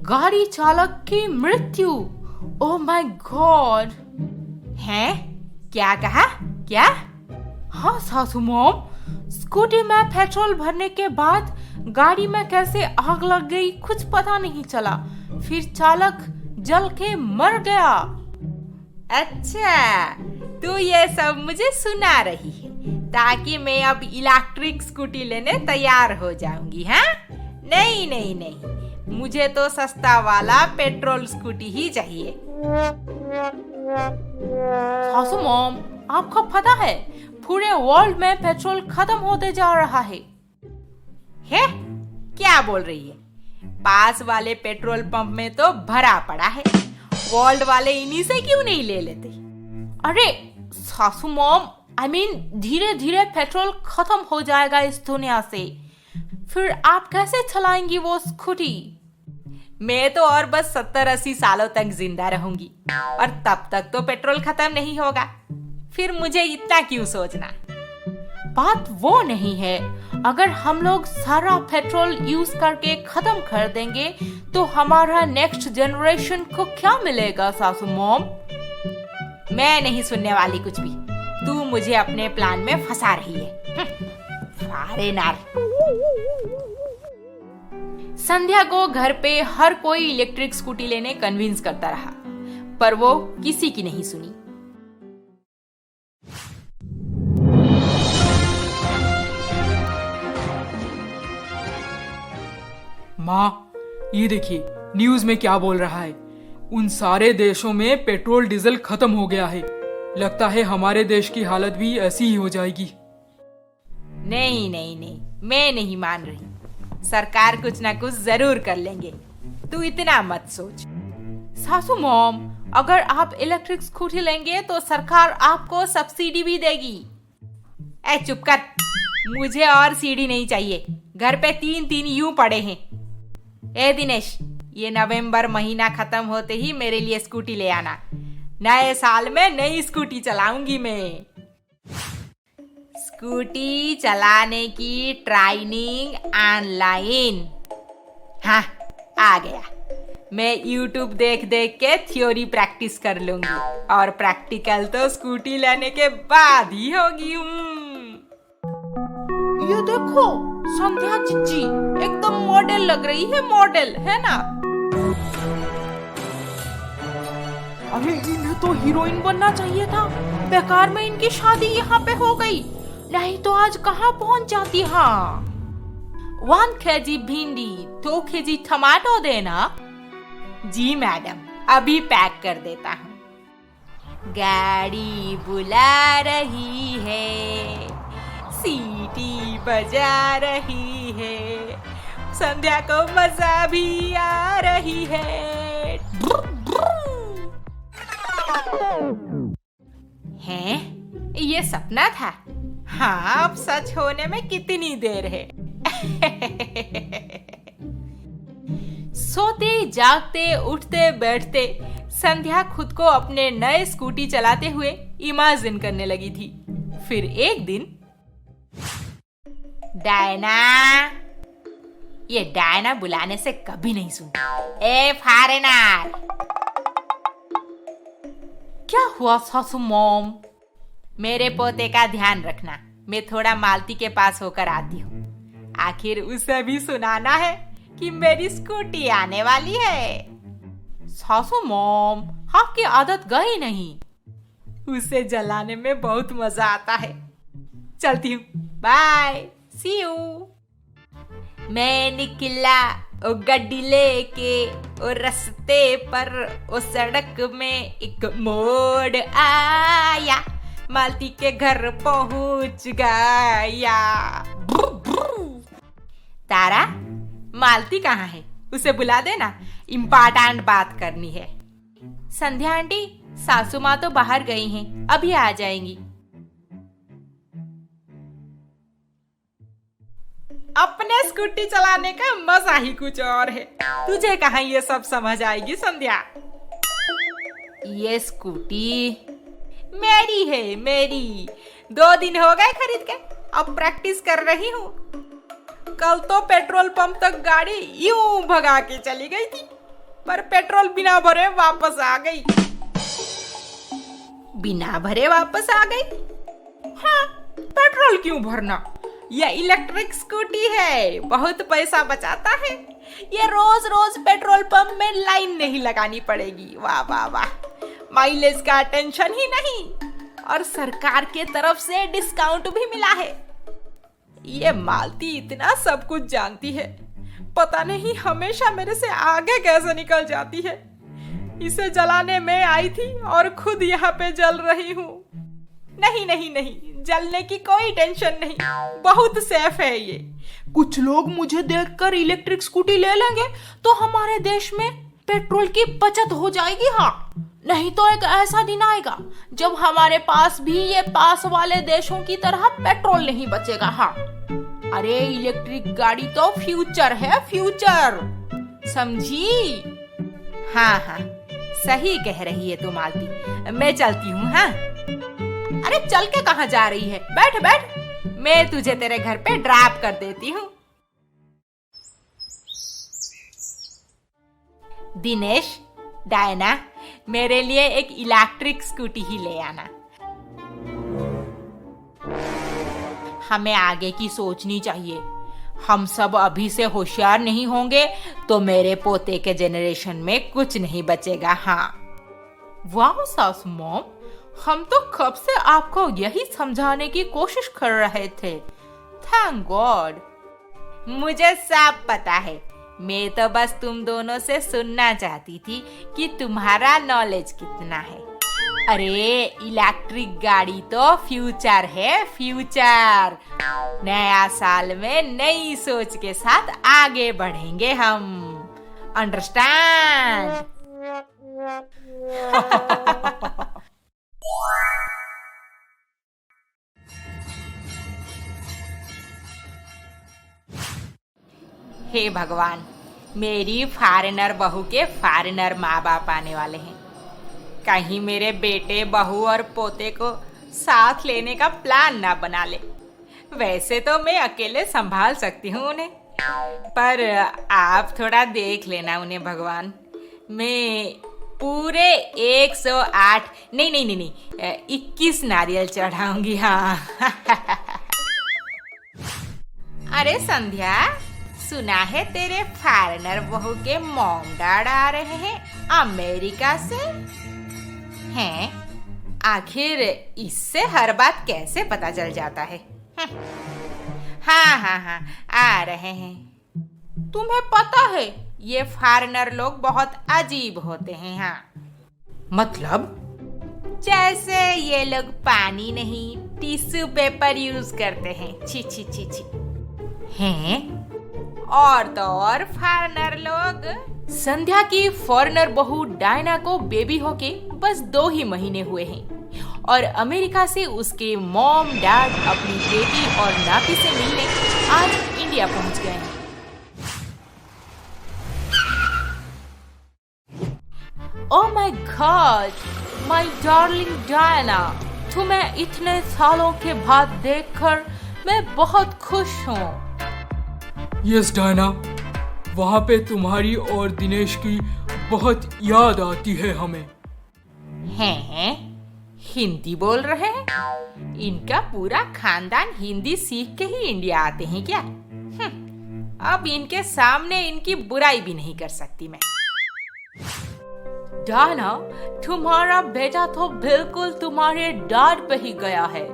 गाड़ी चालक की मृत्यु। Oh my God. हैं? क्या कहा? क्या? हाँ सासू मॉम, स्कूटी में पेट्रोल भरने के बाद गाड़ी में कैसे आग लग गई कुछ पता नहीं चला, फिर चालक जल के मर गया। अच्छा, तू ये सब मुझे सुना रही है ताकि मैं अब इलेक्ट्रिक स्कूटी लेने तैयार हो जाऊंगी? हाँ? नहीं नहीं नहीं, मुझे तो सस्ता वाला पेट्रोल स्कूटी ही चाहिए। सासू मॉम, आपको पता है पूरे वर्ल्ड में पेट्रोल खत्म होते जा रहा है। क्या बोल रही है? पास वाले पेट्रोल पंप में तो भरा पड़ा है, वर्ल्ड वाले इन्हीं से क्यों नहीं ले लेते? अरे सासू मॉम, धीरे धीरे पेट्रोल खत्म हो जाएगा इस दुनिया से, फिर आप कैसे चलाएंगी वो स्कूटी? मैं तो और बस 70-80 सालों तक जिंदा रहूंगी और तब तक तो पेट्रोल खत्म नहीं होगा, फिर मुझे इतना क्यों सोचना? बात वो नहीं है, अगर हम लोग सारा पेट्रोल यूज करके खत्म कर देंगे तो हमारा नेक्स्ट जनरेशन को क्या मिलेगा सासू मॉम? मैं नहीं सुनने वाली कुछ भी, तू मुझे अपने प्लान में फंसा रही है। फॉरेनर। संध्या को घर पे हर कोई इलेक्ट्रिक स्कूटी लेने कन्विंस करता रहा, पर वो किसी की नहीं सुनी। माँ, ये देखिए न्यूज में क्या बोल रहा है। उन सारे देशों में पेट्रोल डीजल खत्म हो गया है। लगता है हमारे देश की हालत भी ऐसी ही हो जाएगी। नहीं नहीं नहीं, मैं नहीं मान रही। सरकार कुछ ना कुछ जरूर कर लेंगे, तू इतना मत सोच। सासू मॉम, अगर आप इलेक्ट्रिक स्कूटी लेंगे तो सरकार आपको सब्सिडी भी देगी। ए चुप कर, मुझे और सीडी नहीं चाहिए, घर पे 3 यूं पड़े हैं। ए दिनेश, ये नवंबर महीना खत्म होते ही मेरे लिए स्कूटी ले आना, नए साल में नई स्कूटी चलाऊंगी मैं। स्कूटी चलाने की ट्रेनिंग ऑनलाइन। हाँ, आ गया। मैं YouTube देख देख के थ्योरी प्रैक्टिस कर लूंगी और प्रैक्टिकल तो स्कूटी लेने के बाद ही होगी। ये देखो, संध्या चिच्ची एकदम मॉडल लग रही है, मॉडल है ना? अरे इन्हें तो हीरोइन बनना चाहिए था, बेकार में इनकी शादी यहाँ पे हो गई, नहीं तो आज कहाँ पहुँच जाती। हाँ, 1 kg भिंडी, 2 kg टमाटो देना। जी मैडम, अभी पैक कर देता हूँ। गाड़ी बुला रही है, सीटी बजा रही है, संध्या को मजा भी आ रही है। हैं? ये सपना था? हाँ, अब सच होने में कितनी देर है। सोते जागते उठते बैठते संध्या खुद को अपने नए स्कूटी चलाते हुए इमेजिन करने लगी थी। फिर एक दिन, डायना, ये डायना बुलाने से कभी नहीं सुनती। ए फॉरेनर। क्या हुआ सासू मॉम? मेरे पोते का ध्यान रखना, मैं थोड़ा मालती के पास होकर आती हूँ। आखिर उसे भी सुनाना है कि मेरी स्कूटी आने वाली है। सासू मॉम, आपकी आदत गई नहीं। उसे जलाने में बहुत मजा आता है। चलती हूँ, बाय, सी यू। मैं निकला ओ गड्डी लेके, ओ रास्ते पर ओ सड़क में एक मोड़ आया, मालती के घर पहुंच गया। तारा, मालती कहाँ है? उसे बुला देना, इम्पोर्टेंट बात करनी है। संध्या आंटी, सासू माँ तो बाहर गई हैं, अभी आ जाएंगी। अपने स्कूटी चलाने का मजा ही कुछ और है। तुझे कहाँ ये सब समझ आएगी संध्या? ये स्कूटी मेरी है, मेरी। 2 दिन हो गए खरीद के, अब प्रैक्टिस कर रही हूँ। कल तो पेट्रोल पंप तक गाड़ी यूं भगा के चली गई थी, पर पेट्रोल बिना भरे वापस आ गई। बिना भरे वापस आ गई? हाँ, पेट्रोल क्यों भरना? यह इलेक्ट्रिक स्कूटी है, बहुत पैसा बचाता है। ये रोज रोज पेट्रोल पंप में लाइन नहीं लगानी पड़ेगी। वाह वाह वाह, माइलेज का टेंशन ही नहीं, और सरकार के तरफ से डिस्काउंट भी मिला है। ये मालती इतना सब कुछ जानती है, पता नहीं हमेशा मेरे से आगे कैसे निकल जाती है। इसे जलाने में आई थी और खुद यहाँ पे जल रही हूँ। नहीं नहीं नहीं, जलने की कोई टेंशन नहीं, बहुत सेफ है ये। कुछ लोग मुझे देखकर इलेक्ट्रिक स्कूटी ले लेंगे तो हमारे देश में पेट्रोल की बचत हो जाएगी। हाँ, नहीं तो एक ऐसा दिन आएगा जब हमारे पास भी ये पास वाले देशों की तरह पेट्रोल नहीं बचेगा। हाँ, अरे इलेक्ट्रिक गाड़ी तो फ्यूचर है, फ्यूचर, समझी? हाँ हाँ, सही कह रही है तू मालती। मैं चलती हूँ। हाँ, अरे चल के कहाँ जा रही है? बैठ बैठ, मैं तुझे तेरे घर पे ड्रॉप कर देती हूँ। दिनेश, डायना, मेरे लिए एक इलेक्ट्रिक स्कूटी ही ले आना। हमें आगे की सोचनी चाहिए। हम सब अभी से होशियार नहीं होंगे तो मेरे पोते के जेनरेशन में कुछ नहीं बचेगा। हाँ, वाह सासू मॉम, हम तो कब से आपको यही समझाने की कोशिश कर रहे थे। Thank God. मुझे सब पता है, मैं तो बस तुम दोनों से सुनना चाहती थी कि तुम्हारा नॉलेज कितना है। अरे इलेक्ट्रिक गाड़ी तो फ्यूचर है, फ्यूचर। नया साल में नई सोच के साथ आगे बढ़ेंगे हम, अंडरस्टैंड? हे भगवान, मेरी फॉरेनर बहू के फॉरेनर माँ बाप आने वाले हैं। कहीं मेरे बेटे, बहू और पोते को साथ लेने का प्लान ना बना ले। वैसे तो मैं अकेले संभाल सकती हूँ उन्हें, पर आप थोड़ा देख लेना उन्हें भगवान। मैं पूरे 108 नहीं 21 नारियल चढ़ाऊंगी। हाँ। अरे संध्या, सुना है तेरे फॉरेनर बहू के मॉम डैड आ रहे हैं अमेरिका से? हैं? आखिर इससे हर बात कैसे पता चल जाता है? हाँ हाँ हाँ, आ रहे हैं। तुम्हें पता है ये फॉरेनर लोग बहुत अजीब होते हैं। हाँ, मतलब? जैसे ये लोग पानी नहीं, टिश्यू पेपर यूज करते हैं। छी छी छी छी। हैं? और तो और फॉरेनर लोग। संध्या की फॉरेनर बहू डायना को बेबी होके बस 2 ही महीने हुए हैं और अमेरिका से उसके मॉम डैड अपनी बेटी और नाती से मिलने आज इंडिया पहुंच गए हैं। Oh my God, my darling Diana, तुम्हें इतने सालों के बाद देखकर मैं बहुत खुश हूँ। यस डायना, वहाँ पे तुम्हारी और दिनेश की बहुत याद आती है हमें। हैं? हिंदी बोल रहे हैं? इनका पूरा खानदान हिंदी सीख के ही इंडिया आते हैं क्या? अब इनके सामने इनकी बुराई भी नहीं कर सकती मैं। डायना, तुम्हारा बेटा तो बिल्कुल तुम्हारे डैड पे ही गया है।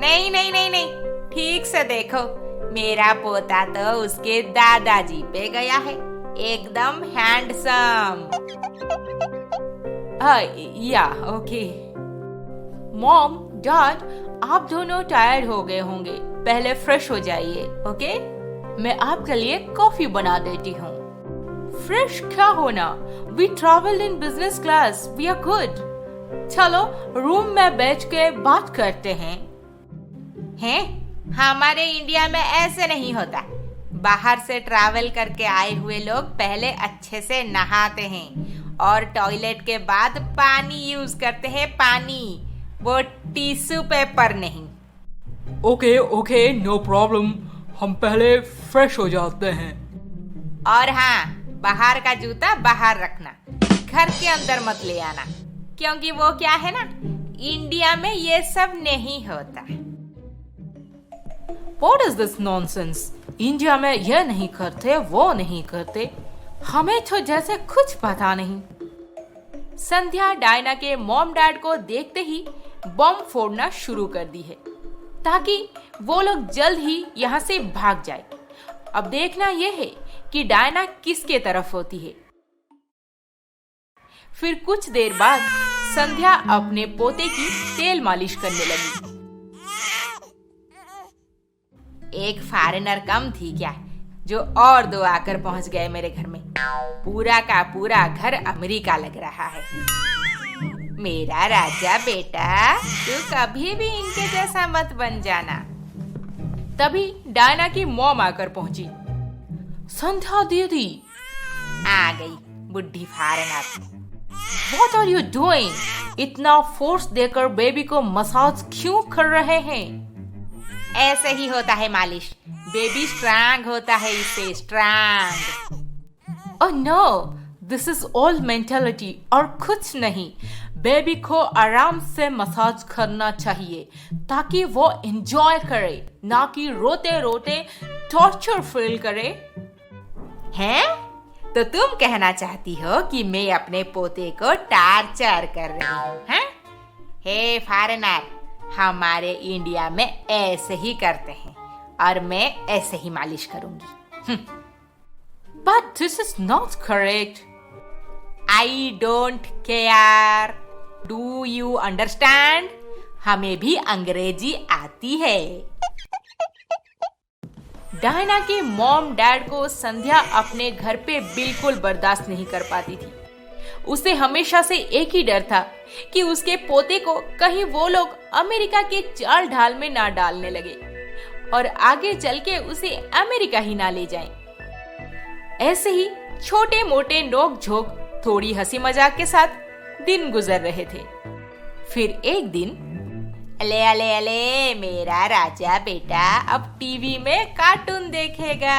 नहीं नहीं नहीं नहीं, ठीक से देखो, मेरा पोता तो उसके दादाजी पे गया है, एकदम हैंडसम। या ओके। मॉम, डैड, आप दोनों टायर्ड हो गए होंगे, पहले फ्रेश हो जाइए। ओके, मैं आपके लिए कॉफी बना देती हूँ। फ्रेश क्या होना, we travelled in business class, we are good. चलो रूम में बैठ के बात करते हैं। हमारे इंडिया में ऐसे नहीं होता। बाहर से ट्रैवल करके आए हुए लोग पहले अच्छे से नहाते हैं और टॉयलेट के बाद पानी यूज करते हैं, पानी, वो टिश्यू पेपर नहीं। Okay, no problem. हम पहले फ्रेश हो जाते हैं। और हाँ, बाहर का जूता बाहर रखना, घर के अंदर मत ले आना, क्योंकि वो क्या है ना, इंडिया में ये सब नहीं होता। What is this nonsense? India में यह नहीं करते, वो नहीं करते, हमें तो जैसे कुछ पता नहीं। संध्या डायना के मॉम डैड को देखते ही बम फोड़ना शुरू कर दी है, ताकि वो लोग जल्द ही यहाँ से भाग जाए। अब देखना यह है कि डायना किसके तरफ होती है। फिर कुछ देर बाद संध्या अपने पोते की तेल मालिश करने लगी। एक फॉरेनर कम थी क्या, जो और दो आकर पहुंच गए मेरे घर में। पूरा का पूरा घर अमेरिका लग रहा है। मेरा राजा बेटा, तू कभी भी इनके जैसा मत बन जाना। तभी डायना की मॉम आकर पहुंची। संध्या दीदी, आ गई बुढ़ी foreigner. What are you doing? इतना फोर्स देकर बेबी को मसाज क्यों कर रहे हैं? ऐसे ही होता है मालिश, बेबी स्ट्रांग होता है इससे, strong. Oh no, this is all mentality और कुछ नहीं। बेबी को आराम से मसाज करना चाहिए ताकि वो एंजॉय करे, ना कि रोते रोते टॉर्चर फील करे। हैं? तो तुम कहना चाहती हो कि मैं अपने पोते को टार्चर कर रही हूँ, हैं? हे फॉरेनर, हमारे इंडिया में ऐसे ही करते हैं और मैं ऐसे ही मालिश करूंगी। But this is not correct. I don't care. Do you understand? हमें भी अंग्रेजी आती है। डायना के मॉम डैड को संध्या अपने घर पे बिल्कुल बर्दाश्त नहीं कर पाती थी। उसे हमेशा से एक ही डर था कि उसके पोते को कहीं वो लोग अमेरिका के चाल ढाल में ना डालने लगे और आगे चल के उसे अमेरिका ही ना ले जाएं। ऐसे ही छोटे मोटे नोक झोंक, थोड़ी हंसी मजाक के साथ दिन गुजर रहे थे। फिर एक दिन, अले अले अले मेरा राजा बेटा अब टीवी में कार्टून देखेगा।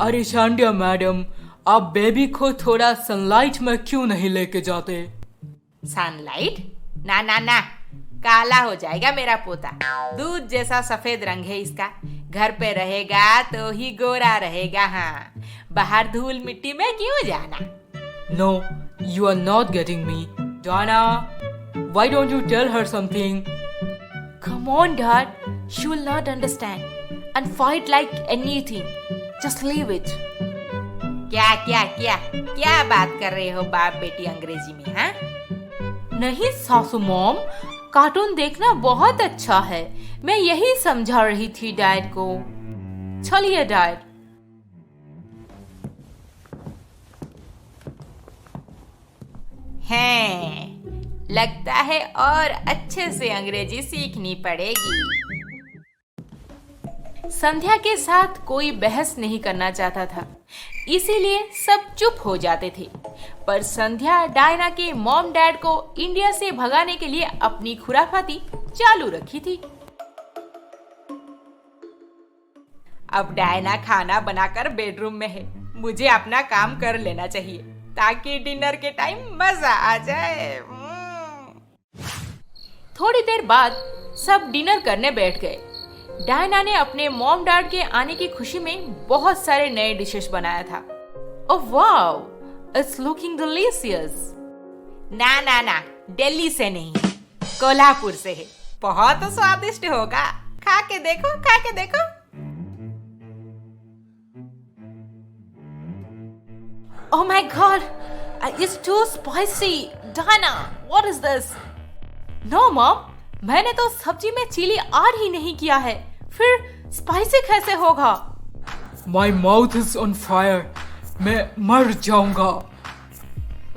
अरे शांडिया मैडम, आप बेबी को थोड़ा सनलाइट में क्यों नहीं लेके जाते? सनलाइट? ना ना ना, काला हो जाएगा मेरा पोता। दूध जैसा सफेद रंग है इसका। घर पे रहेगा तो ही गोरा रहेगा। हाँ, बाहर धूल मिट्टी में क्यों जाना? No, you are not getting me. Donna, why don't you tell her something? Come on, Dad. She will not understand and fight like anything. Just leave it. क्या क्या क्या क्या बात कर रहे हो बाप बेटी अंग्रेजी में? हाँ, नहीं सासू मॉम, कार्टून देखना बहुत अच्छा है। मैं यही समझा रही थी डैड को। चलिए डैड। हैं, लगता है और अच्छे से अंग्रेजी सीखनी पड़ेगी। संध्या के साथ कोई बहस नहीं करना चाहता था, इसीलिए सब चुप हो जाते थे। पर संध्या डायना के मॉम डैड को इंडिया से भगाने के लिए अपनी खुराफाती चालू रखी थी। अब डायना खाना बनाकर बेडरूम में है, मुझे अपना काम कर लेना चाहिए ताकि डिनर के टाइम मजा आ जाए। थोड़ी देर बाद सब डिनर करने बैठ गए। डायना ने अपने मॉम डैड के आने की खुशी में बहुत सारे नए डिशेस बनाया था। Oh wow, it's looking delicious. ना ना ना, दिल्ली से नहीं, कोल्हापुर से है। बहुत स्वादिष्ट होगा, खा के देखो, खा के देखो। Oh my God, it's too spicy. Diana, what is this? No, Mom, मैंने तो सब्जी में चिली ऐड ही नहीं किया है, फिर स्पाइसी कैसे होगा? My mouth is on fire. मैं मर जाऊंगा।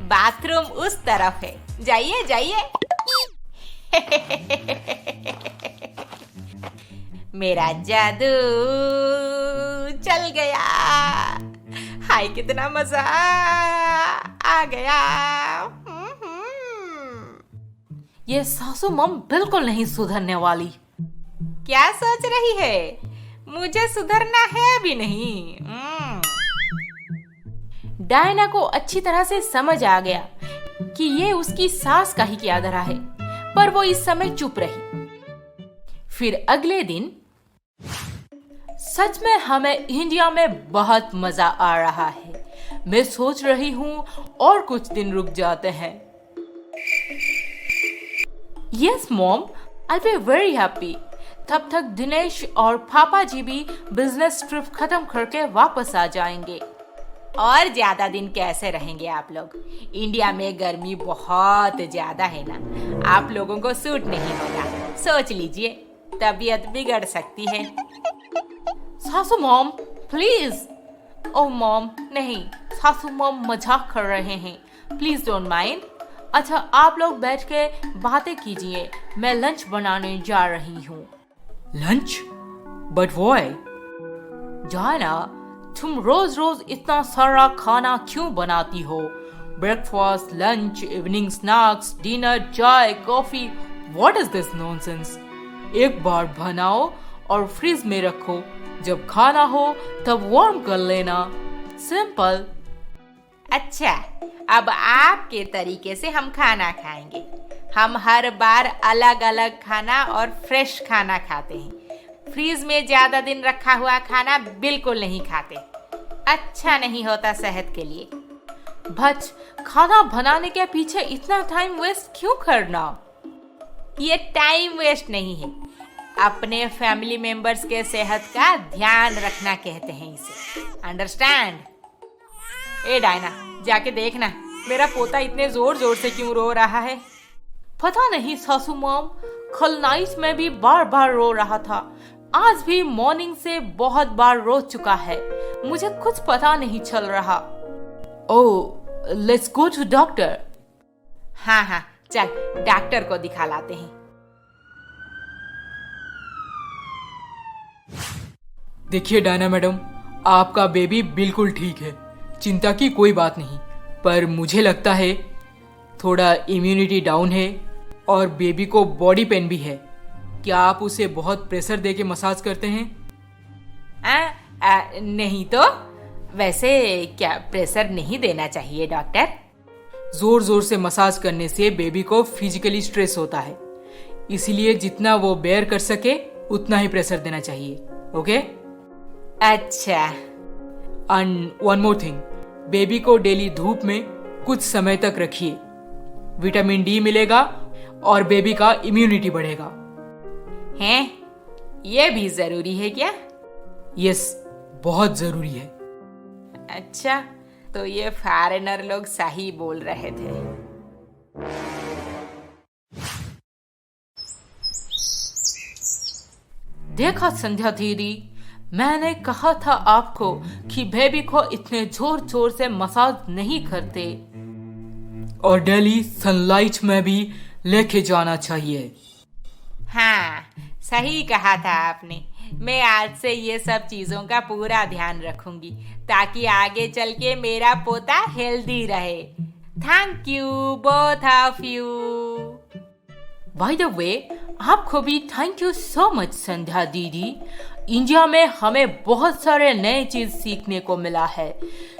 बाथरूम उस तरफ है, जाइए जाइए। मेरा जादू चल गया। हाय, कितना मजा आ गया। ये सासू मॉम बिल्कुल नहीं सुधरने वाली। क्या सोच रही है? मुझे सुधरना है भी नहीं। डायना को अच्छी तरह से समझ आ गया कि ये उसकी सास का ही किया धरा है, पर वो इस समय चुप रही। फिर अगले दिन सच में हमें इंडिया में बहुत मजा आ रहा है। मैं सोच रही हूँ और कुछ दिन रुक जाते हैं। Yes mom, I be very happy. तब तक दिनेश और पापा जी भी बिजनेस ट्रिप खत्म करके वापस आ जाएंगे। और ज्यादा दिन कैसे रहेंगे आप लोग? इंडिया में गर्मी बहुत ज्यादा है ना, आप लोगों को सूट नहीं होगा। सोच लीजिए, तबीयत बिगड़ सकती है। सासू मॉम प्लीज। ओह मॉम नहीं, सासू मॉम मजाक कर रहे हैं, प्लीज डोंट माइंड। अच्छा आप लोग बैठ के बातें कीजिए, मैं लंच बनाने जा रही हूँ। लंच? But why? जाना, तुम रोज रोज इतना सारा खाना क्यों बनाती हो? Breakfast, lunch, evening snacks, dinner, चाय, coffee, what is this nonsense? एक बार बनाओ और फ्रिज में रखो, जब खाना हो तब वार्म कर लेना, सिंपल। अच्छा, अब आपके तरीके से हम खाना खाएंगे। हम हर बार अलग अलग खाना और फ्रेश खाना खाते हैं। फ्रीज में ज्यादा दिन रखा हुआ खाना बिल्कुल नहीं खाते, अच्छा नहीं होता सेहत के लिए। बट खाना बनाने के पीछे इतना टाइम वेस्ट क्यों करना? ये टाइम वेस्ट नहीं है, अपने फैमिली मेंबर्स के सेहत का ध्यान रखना कहते हैं इसे, अंडरस्टैंड? ए डायना, जाके देखना मेरा पोता इतने जोर जोर से क्यों रो रहा है। पता नहीं सासू मॉम, कल नाइट में भी बार बार रो रहा था, आज भी मॉर्निंग से बहुत बार रो चुका है, मुझे कुछ पता नहीं चल रहा। ओह, लेट्स गो टू डॉक्टर। हाँ हाँ, चल डॉक्टर को दिखा लाते हैं। देखिए डायना मैडम, आपका बेबी बिल्कुल ठीक है, चिंता की कोई बात नहीं। पर मुझे लगता है थोड़ा इम्यूनिटी डाउन है और बेबी को बॉडी पेन भी है। क्या आप उसे बहुत प्रेशर देके मसाज करते हैं? नहीं तो। वैसे क्या प्रेशर नहीं देना चाहिए डॉक्टर? जोर जोर से मसाज करने से बेबी को फिजिकली स्ट्रेस होता है, इसलिए जितना वो बेयर कर सके उतना ही प्रेशर देना चाहिए। ओके? अच्छा। And one more thing, baby को डेली धूप में कुछ समय तक रखिए, विटामिन डी मिलेगा और बेबी का इम्यूनिटी बढ़ेगा। हैं? ये भी जरूरी है क्या? यस, बहुत जरूरी है। अच्छा, तो ये फॉरेनर लोग सही बोल रहे थे। देखा संध्या दीदी, मैंने कहा था आपको कि बेबी को इतने जोर जोर से मसाज नहीं करते। और डेली सनलाइट में भी लेके जाना चाहिए। हाँ, सही कहा था आपने। मैं आज से ये सब चीजों का पूरा ध्यान रखूंगी ताकि आगे चल के मेरा पोता हेल्दी रहे। Thank you both of you. By the way, आपको भी थैंक यू सो मच संध्या दीदी। इंडिया में हमें बहुत सारे नए चीज सीखने को मिला है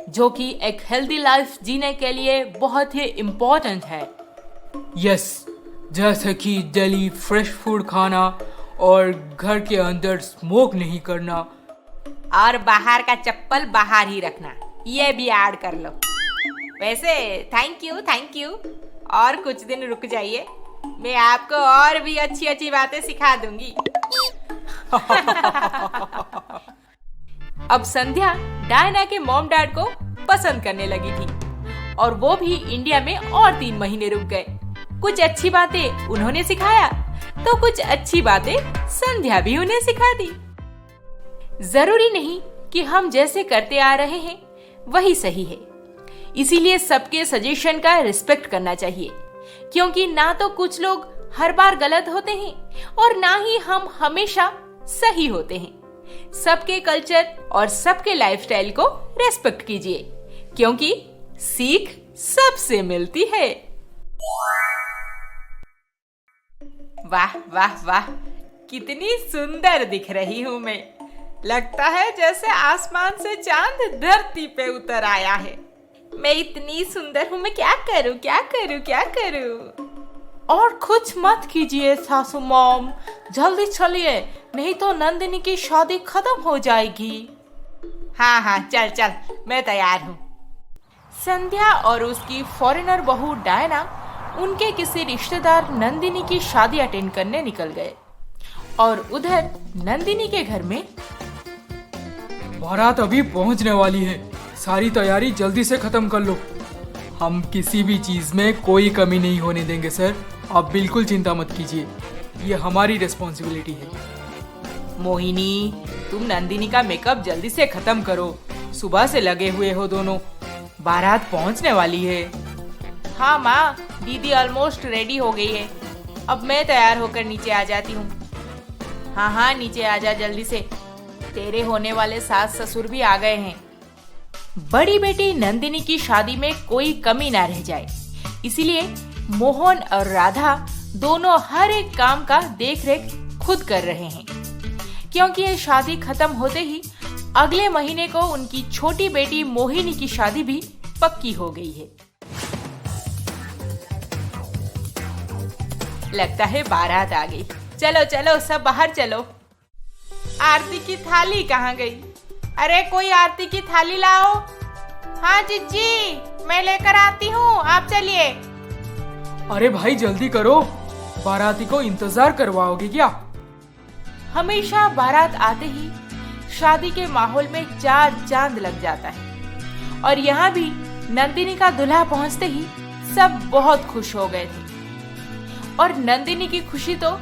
जो कि एक हेल्दी लाइफ जीने के लिए बहुत ही इम्पोर्टेंट है। यस, जैसे कि डेली फ्रेश फूड खाना और घर के अंदर स्मोक नहीं करना और बाहर का चप्पल बाहर ही रखना, ये भी ऐड कर लो। वैसे थैंक यू। और कुछ दिन रुक जाइए, मैं आपको और भी अच्छी अच्छी बातें सिखा दूंगी। अब संध्या डायना के मॉम डैड को पसंद करने लगी थी और वो भी इंडिया में और 3 महीने रुक गए। कुछ अच्छी बातें उन्होंने सिखाया तो कुछ अच्छी बातें संध्या भी उन्हें सिखा दी। जरूरी नहीं कि हम जैसे करते आ रहे हैं वही सही है, इसीलिए सबके सजेशन का रिस्पेक्ट करना चाहिए, क्योंकि ना तो कुछ लोग हर बार गलत होते हैं और ना ही हम हमेशा सही होते हैं। सबके कल्चर और सबके लाइफस्टाइल को रेस्पेक्ट कीजिए, क्योंकि सीख सबसे मिलती है। वाह वाह वाह, कितनी सुंदर दिख रही हूँ मैं। लगता है जैसे आसमान से चांद धरती पे उतर आया है। मैं इतनी सुंदर हूँ, मैं क्या करूँ क्या करूँ क्या करूँ। और कुछ मत कीजिए सासू मॉम, जल्दी चलिए, नहीं तो नंदिनी की शादी खत्म हो जाएगी। हाँ हाँ चल चल, मैं तैयार हूँ। संध्या और उसकी फॉरेनर बहू डायना उनके किसी रिश्तेदार नंदिनी की शादी अटेंड करने निकल गए और उधर नंदिनी के घर में बारात अभी पहुंचने वाली है, सारी तैयारी जल्दी से खत्म कर लो। हम किसी भी चीज में कोई कमी नहीं होने देंगे सर, आप बिल्कुल चिंता मत कीजिए, ये हमारी रिस्पॉन्सिबिलिटी है। मोहिनी, तुम नंदिनी का मेकअप जल्दी से खत्म करो, सुबह से लगे हुए हो दोनों, बारात पहुंचने वाली है। हाँ माँ, दीदी ऑलमोस्ट रेडी हो गई है, अब मैं तैयार होकर नीचे आ जाती हूँ। हाँ हाँ नीचे आ जा जल्दी से, तेरे होने वाले सास ससुर भी आ गए हैं। बड़ी बेटी नंदिनी की शादी में कोई कमी ना रह जाए, इसीलिए मोहन और राधा दोनों हर एक काम का देखरेख खुद कर रहे हैं, क्योंकि ये शादी खत्म होते ही अगले महीने को उनकी छोटी बेटी मोहिनी की शादी भी पक्की हो गई है। लगता है बारात आ गई, चलो चलो सब बाहर चलो। आरती की थाली कहाँ गई? अरे कोई आरती की थाली लाओ। हाँ जीजी, मैं लेकर आती हूँ, आप चलिए। अरे भाई जल्दी करो, बाराती को इंतजार करवाओगे क्या? हमेशा बारात आते ही शादी के माहौल में चार चांद लग जाता है और यहाँ भी नंदिनी का दूल्हा पहुँचते ही सब बहुत खुश हो गए थे और नंदिनी की खुशी तो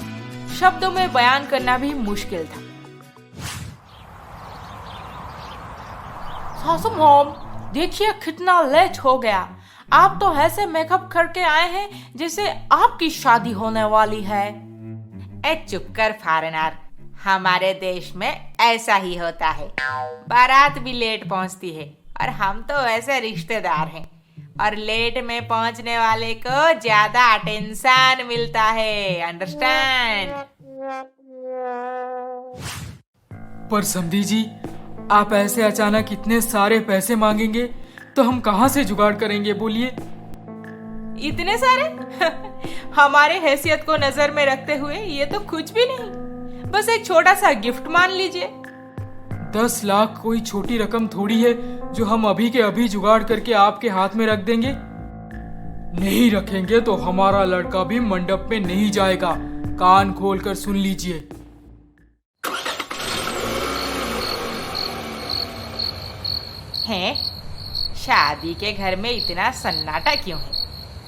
शब्दों में बयान करना भी मुश्किल था। सासू मॉम, देखिए कितना लेट हो गया, आप तो ऐसे मेकअप करके आए हैं जैसे आपकी शादी होने वाली है। ए चुप कर फॉरेनर, हमारे देश में ऐसा ही होता है, बारात भी लेट पहुंचती है और हम तो ऐसे रिश्तेदार हैं और लेट में पहुंचने वाले को ज्यादा अटेंशन मिलता है, अंडरस्टैंड? पर समधी जी, आप ऐसे अचानक इतने सारे पैसे मांगेंगे तो हम कहाँ से जुगाड़ करेंगे बोलिए? इतने सारे? हमारे हैसियत को नजर में रखते हुए ये तो कुछ भी नहीं, बस एक छोटा सा गिफ्ट मान लीजिए। 10 लाख कोई छोटी रकम थोड़ी है जो हम अभी के अभी जुगाड़ करके आपके हाथ में रख देंगे। नहीं रखेंगे तो हमारा लड़का भी मंडप में नहीं जाएगा, कान खोलकर सुन लीजिए। हैं? शादी के घर में इतना सन्नाटा क्यों है?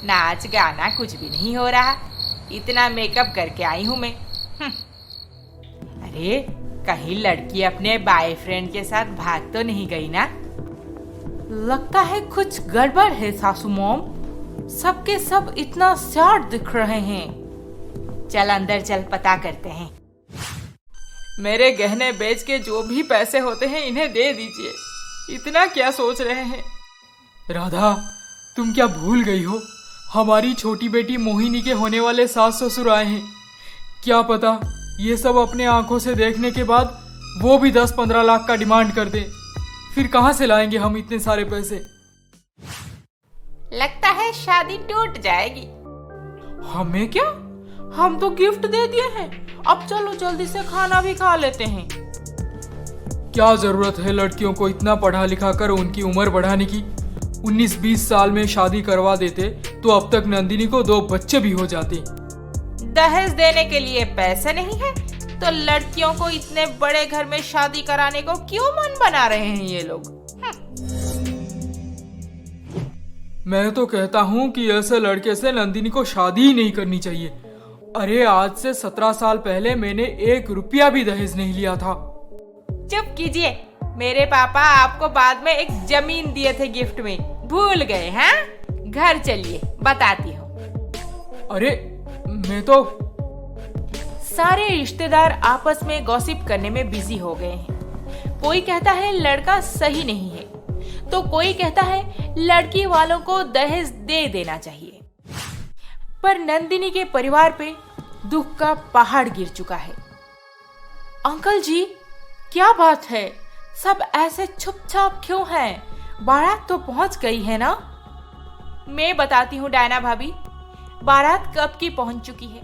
नाच गाना कुछ भी नहीं हो रहा, इतना मेकअप करके आई हूं मैं। अरे कहीं लड़की अपने बॉयफ्रेंड के साथ भाग तो नहीं गई ना? लगता है कुछ गड़बड़ है सासू मॉम, सबके सब इतना सैड दिख रहे हैं। चल अंदर चल, पता करते हैं। मेरे गहने बेच के जो भी पैसे होते हैं इन्हें दे दीजिए, इतना क्या सोच रहे हैं? राधा, तुम क्या भूल गई हो, हमारी छोटी बेटी मोहिनी के होने वाले सास ससुर आए हैं। क्या पता ये सब अपने आंखों से देखने के बाद वो भी 10-15 लाख का डिमांड कर दे, फिर कहाँ से लाएंगे हम इतने सारे पैसे? लगता है शादी टूट जाएगी। हमें क्या? हम तो गिफ्ट दे दिए हैं, अब चलो जल्दी से खाना भी खा लेते हैं। क्या जरूरत है लड़कियों को इतना पढ़ा लिखा कर उनकी उम्र बढ़ाने की? 19-20 साल में शादी करवा देते तो अब तक नंदिनी को 2 बच्चे भी हो जाते। दहेज देने के लिए पैसे नहीं है तो लड़कियों को इतने बड़े घर में शादी कराने को क्यों मन बना रहे हैं ये लोग? मैं तो कहता हूँ कि ऐसे लड़के से नंदिनी को शादी ही नहीं करनी चाहिए। अरे आज से 17 साल पहले मैंने 1 रुपया भी दहेज नहीं लिया था। चुप कीजिए, मेरे पापा आपको बाद में एक जमीन दिए थे गिफ्ट में, भूल गए हैं? घर चलिए बताती हूँ। अरे मैं तो। सारे रिश्तेदार आपस में गॉसिप करने में बिजी हो गए हैं। कोई कहता है लड़का सही नहीं है, तो कोई कहता है लड़की वालों को दहेज दे देना चाहिए। पर नंदिनी के परिवार पे दुख का पहाड़ गिर चुका है अंकल जी, क्या बात है? सब ऐसे चुपचाप क्यों हैं? बारात तो पहुंच गई है ना? मैं बताती हूँ डायना भाभी, बारात कब की पहुंच चुकी है,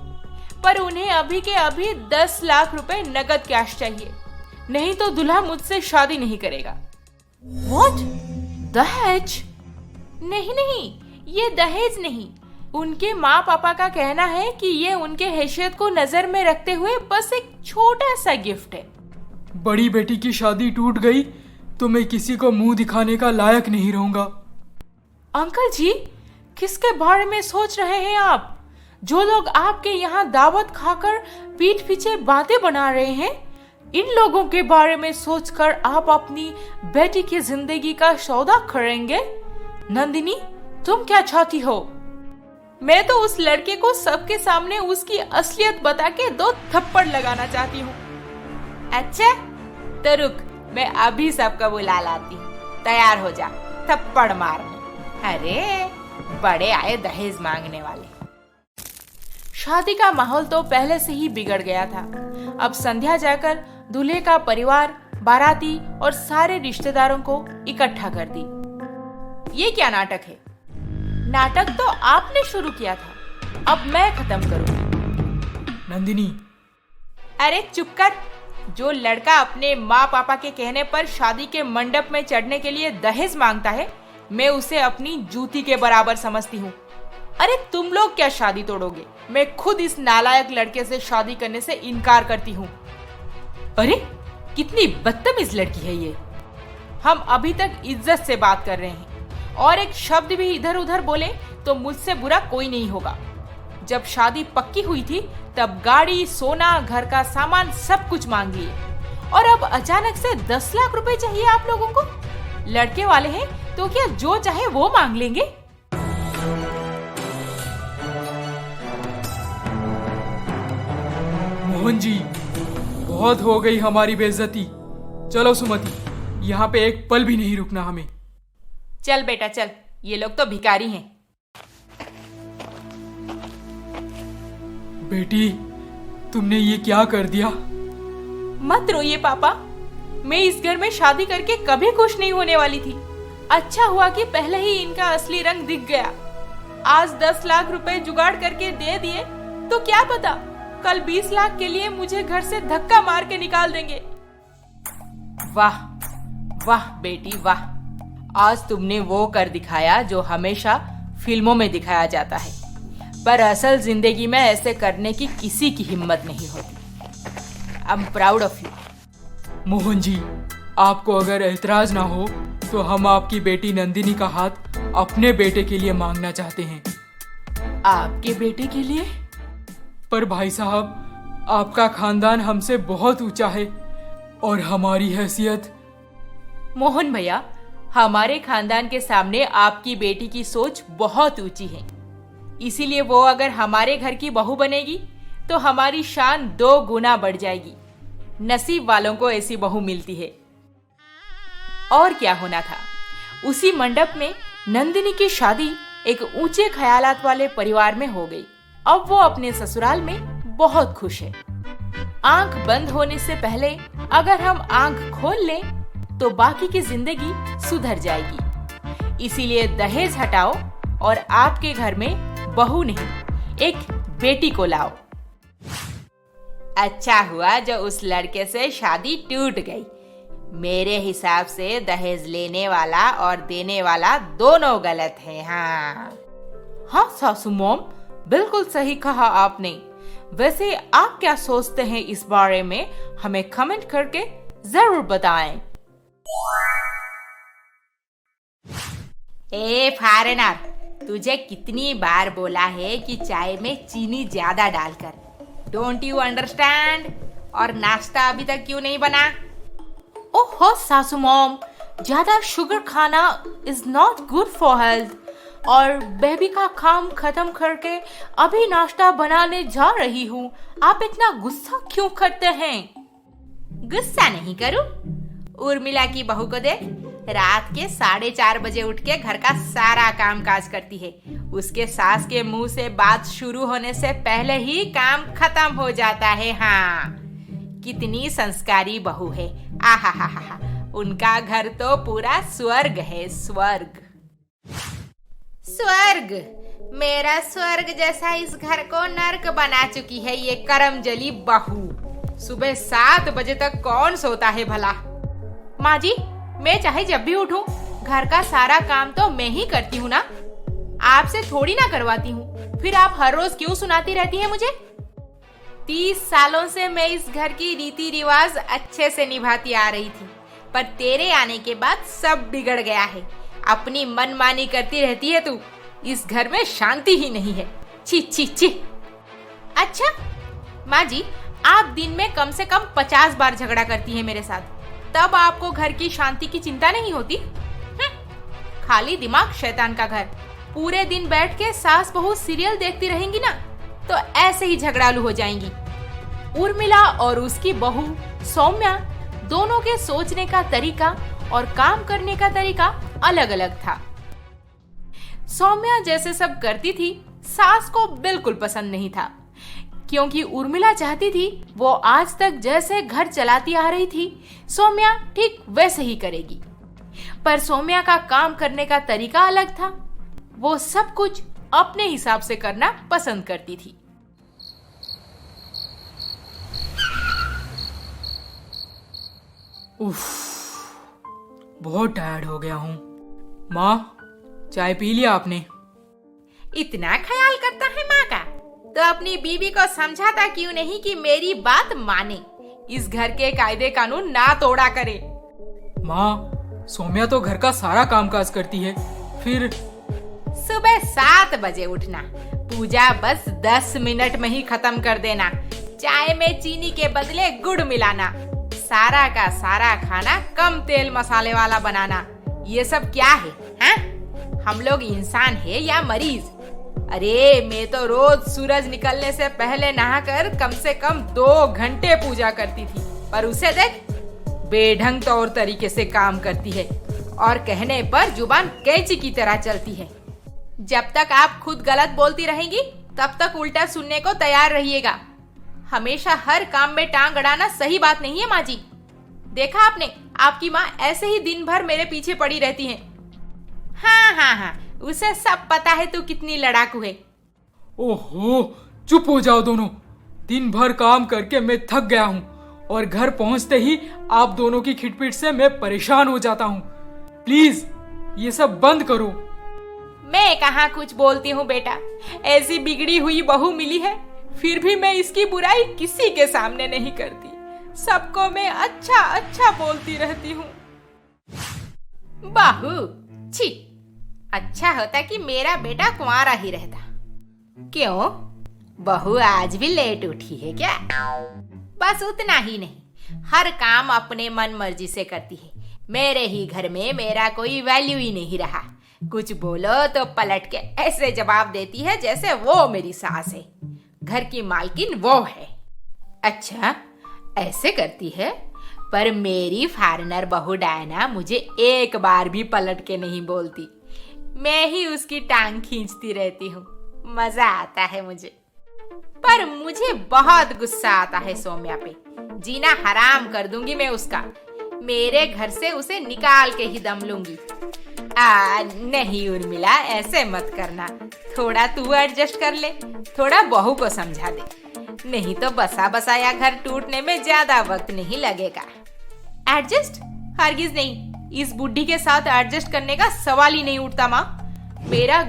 पर उन्हें अभी के अभी 10 लाख रुपए नगद कैश चाहिए, नहीं तो दूल्हा मुझसे शादी नहीं करेगा। What? दहेज? नहीं नहीं, ये दहेज नहीं। उनके माँ पापा का कहना है कि ये उनके हैसियत को नजर में रखते हुए बस एक छोटा सा गिफ्ट है। बड़ी बेटी की शादी टूट गई तो मैं किसी को मुंह दिखाने का लायक नहीं रहूंगा। अंकल जी, किसके बारे में सोच रहे हैं आप? जो लोग आपके यहाँ दावत खाकर पीठ पीछे बातें बना रहे हैं, इन लोगों के बारे में सोचकर आप अपनी बेटी की जिंदगी का सौदा करेंगे? नंदिनी, तुम क्या चाहती हो? मैं तो उस लड़के को सबके सामने उसकी असलियत बता के 2 थप्पड़ लगाना चाहती हूँ। अच्छा तो रुक, मैं अभी सबको बुला लाती हूँ, तैयार हो जा थप्पड़ मारने। अरे बड़े आए दहेज मांगने वाले। शादी का माहौल तो पहले से ही बिगड़ गया था। अब संध्या जाकर दूल्हे का परिवार, बाराती और सारे रिश्तेदारों को इकट्ठा कर दी। ये क्या नाटक है? नाटक तो आपने शुरू किया था, अब मैं खत्म करूंगी। नंदिनी, अरे चुप कर। जो लड़का अपने माँ पापा के कहने पर शादी के मंडप में चढ़ने के लिए दहेज मांगता है, मैं उसे अपनी जूती के बराबर समझती हूँ। अरे तुम लोग क्या शादी तोड़ोगे? मैं खुद इस नालायक लड़के से शादी करने से इनकार करती हूँ। अरे कितनी बदतमीज लड़की है ये। हम अभी तक इज्जत से बात कर रहे हैं, और एक शब्द भी इधर उधर बोले तो मुझसे बुरा कोई नहीं होगा। जब शादी पक्की हुई थी तब गाड़ी, सोना, घर का सामान सब कुछ मांग लिए, और अब अचानक से 10 लाख रुपए चाहिए आप लोगों को? लड़के वाले हैं तो क्या जो चाहे वो मांग लेंगे? मोहन जी, बहुत हो गई हमारी बेइज्जती। चलो सुमति, यहाँ पे एक पल भी नहीं रुकना हमें। चल बेटा चल, ये लोग तो भिखारी हैं। बेटी, तुमने ये क्या कर दिया? मत रोइए पापा, मैं इस घर में शादी करके कभी खुश नहीं होने वाली थी। अच्छा हुआ कि पहले ही इनका असली रंग दिख गया। आज 10 लाख रुपए जुगाड़ करके दे दिए तो क्या पता कल 20 लाख के लिए मुझे घर से धक्का मार के निकाल देंगे। वाह वाह बेटी वाह, आज तुमने वो कर दिखाया जो हमेशा फिल्मों में दिखाया जाता है, पर असल जिंदगी में ऐसे करने की किसी की हिम्मत नहीं होती। I am proud of you. Mohan ji, आपको अगर एतराज ना हो तो हम आपकी बेटी नंदिनी का हाथ अपने बेटे के लिए मांगना चाहते हैं। आपके बेटे के लिए? पर भाई साहब, आपका खानदान हमसे बहुत ऊंचा है और हमारी हैसियत। मोहन भैया, हमारे खानदान के सामने आपकी बेटी की सोच बहुत ऊंची है, इसीलिए वो अगर हमारे घर की बहू बनेगी तो हमारी शान 2 गुना बढ़ जाएगी। नसीब वालों को ऐसी बहू मिलती है। और क्या होना था, उसी मंडप में नंदिनी की शादी एक ऊंचे ख्यालात वाले परिवार में हो गई। अब वो अपने ससुराल में बहुत खुश है। आंख बंद होने से पहले अगर हम आंख खोल लें तो बाकी की जिंदगी सुधर जाएगी। इसीलिए दहेज हटाओ और आपके घर में बहू नहीं, एक बेटी को लाओ। अच्छा हुआ जो उस लड़के से शादी टूट गई। मेरे हिसाब से दहेज लेने वाला और देने वाला दोनों गलत है। हाँ सासू मॉम, बिल्कुल सही कहा आपने। वैसे आप क्या सोचते हैं इस बारे में, हमें कमेंट करके जरूर बताएं। ए फॉरेनर, तुझे कितनी बार बोला है कि चाय में चीनी ज्यादा डालकर। Don't you understand? और नाश्ता अभी तक क्यों नहीं बना? ओहो सासू मॉम, ज्यादा शुगर खाना is not good for health, और बेबी का काम खत्म करके अभी नाश्ता बनाने जा रही हूँ। आप इतना गुस्सा क्यों करते हैं? गुस्सा नहीं करूं? उर्मिला की बहू को देख, रात के 4:30 बजे उठ के घर का सारा काम काज करती है। उसके सास के मुंह से बात शुरू होने से पहले ही काम खत्म हो जाता है। हाँ, कितनी संस्कारी बहू है। आहा हा हा हा, उनका घर तो पूरा स्वर्ग है, स्वर्ग। स्वर्ग, मेरा स्वर्ग जैसा इस घर को नर्क बना चुकी है ये करमजली बहू। सुबह 7 बजे तक कौन सोता है भला? माँ जी, मैं चाहे जब भी उठूं, घर का सारा काम तो मैं ही करती हूँ ना, आपसे थोड़ी ना करवाती हूँ। फिर आप हर रोज क्यों सुनाती रहती है मुझे? 30 सालों से मैं इस घर की रीति रिवाज अच्छे से निभाती आ रही थी, पर तेरे आने के बाद सब बिगड़ गया है। अपनी मनमानी करती रहती है तू। इस घर में शांति ही नहीं है। छी छी छी। अच्छा माँ जी, आप दिन में कम से कम 50 बार झगड़ा करती हैं मेरे साथ, तब आपको घर की शांति की चिंता नहीं होती? खाली दिमाग शैतान का घर। पूरे दिन बैठ के सास बहू सीरियल देखती रहेंगी ना, तो ऐसे ही झगड़ालू हो जाएंगी। उर्मिला और उसकी बहू सौम्या दोनों के सोचने का तरीका और काम करने का तरीका अलग अलग था। सौम्या जैसे सब करती थी, सास को बिल्कुल पसंद नहीं था, क्योंकि उर्मिला चाहती थी वो आज तक जैसे घर चलाती आ रही थी, सौम्या ठीक वैसे ही करेगी। पर सौम्या का काम करने का तरीका अलग था। वो सब कुछ अपने हिसाब से करना पसंद करती थी। उफ, बहुत टायर्ड हो गया हूँ। माँ, चाय पी लिया आपने? इतना ख्याल करता है माँ का, तो अपनी बीवी को समझाता क्यों नहीं कि मेरी बात माने, इस घर के कायदे कानून ना तोड़ा करे। माँ, सौम्या तो घर का सारा कामकाज करती है, फिर? सुबह 7 बजे उठना, पूजा बस 10 मिनट में ही खत्म कर देना, चाय में चीनी के बदले गुड़ मिलाना, सारा का सारा खाना कम तेल मसाले वाला बनाना। ये सब क्या है? हाँ? हम लोग इंसान है या मरीज? अरे मैं तो रोज सूरज निकलने से पहले नहाकर कम से कम 2 घंटे पूजा करती थी, पर उसे देख, बेढंग तौर तरीके से काम करती है और कहने पर जुबान कैंची की तरह चलती है। जब तक आप खुद गलत बोलती रहेंगी, तब तक उल्टा सुनने को तैयार रहिएगा। हमेशा हर काम में टांग अड़ाना सही बात नहीं है माँ जी। देखा आपने, आपकी माँ ऐसे ही दिन भर मेरे पीछे पड़ी रहती हैं। हाँ हाँ हाँ, उसे सब पता है तू कितनी लड़ाकू है। ओहो, चुप हो जाओ दोनों। दिन भर काम करके मैं थक गया हूँ और घर पहुँचते ही आप दोनों की खिटपिट से मैं परेशान हो जाता हूँ। प्लीज ये सब बंद करो। मैं कहाँ कुछ बोलती हूँ बेटा, ऐसी बिगड़ी हुई बहू मिली है, फिर भी मैं इसकी बुराई किसी के सामने नहीं करती। सबको मैं अच्छा अच्छा बोलती रहती हूँ। बहू, छी, अच्छा होता कि मेरा बेटा कुंवारा ही रहता। क्यों, बहू आज भी लेट उठी है क्या? बस उतना ही नहीं, हर काम अपने मन मर्जी से करती है। मेरे ही घर में मेरा कोई वैल्यू ही नहीं रहा। कुछ बोलो तो पलट के ऐसे जवाब देती है जैसे वो मेरी सास है, घर की मालकिन वो है। अच्छा, ऐसे करती है? पर मेरी फॉरेनर बहू डायना मुझे एक बार भी पलट के नहीं बोलती। मैं ही उसकी टांग खींचती रहती हूँ, मजा आता है मुझे। पर मुझे बहुत गुस्सा आता है सौम्या पे, जीना हराम कर दूंगी मैं उसका। मेरे घर से उसे निकाल के ही दम लूंगी। नहीं उर्मिला, ऐसे मत करना, थोड़ा तू एडजस्ट कर ले, थोड़ा बहू को समझा दे, नहीं तो बसा बसाया घर टूटने में ज्यादा वक्त नहीं लगेगा। एडजस्ट? हरगिज नहीं, इस बुढ़ी के साथ एडजस्ट करने का सवाल ही नहीं उठता माँ। मेरा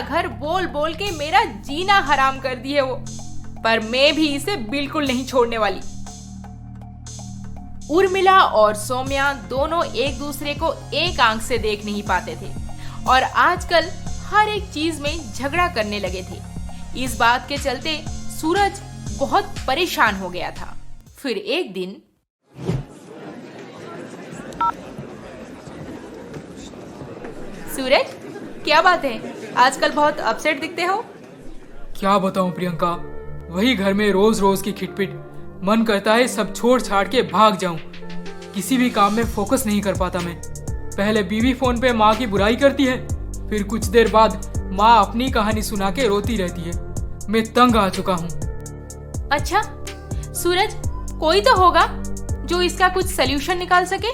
घर बोल बोल के मेरा जीना हराम कर दी है वो, पर मैं भी इसे बिल्कुल नहीं छोड़ने वाली। उर्मिला और सौम्या दोनों एक दूसरे को एक आंख से देख नहीं पाते थे और आजकल हर एक चीज में झगड़ा करने लगे थे। इस बात के चलते सूरज बहुत परेशान हो गया था। फिर एक दिन सूरज, क्या बात है, आजकल बहुत अपसेट दिखते हो? क्या बताऊं प्रियंका, वही घर में रोज रोज की खिटपिट। मन करता है सब छोड़ छाड़ के भाग जाऊं। किसी भी काम में फोकस नहीं कर पाता मैं। पहले बीवी फोन पे माँ की बुराई करती है, फिर कुछ देर बाद माँ अपनी कहानी सुना के रोती रहती है। मैं तंग आ चुका हूँ। अच्छा सूरज, कोई तो होगा जो इसका कुछ सलूशन निकाल सके।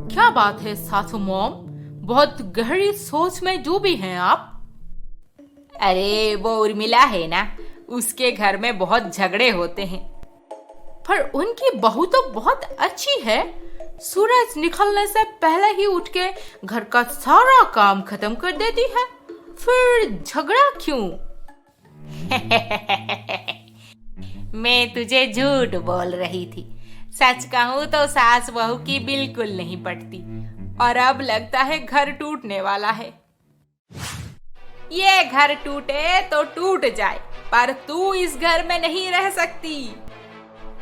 क्या बात है सासू मॉम, बहुत गहरी सोच में डूबी हैं आप। अरे वो उर्मिला है ना, उसके घर में बहुत झगड़े होते हैं। पर उनकी बहू तो बहुत अच्छी है, सूरज निकलने से पहले ही उठ के घर का सारा काम खत्म कर देती है, फिर झगड़ा क्यों? मैं तुझे झूठ बोल रही थी, सच कहूँ तो सास बहू की बिल्कुल नहीं पटती, और अब लगता है घर टूटने वाला है। ये घर टूटे तो टूट जाए, पर तू इस घर में नहीं रह सकती।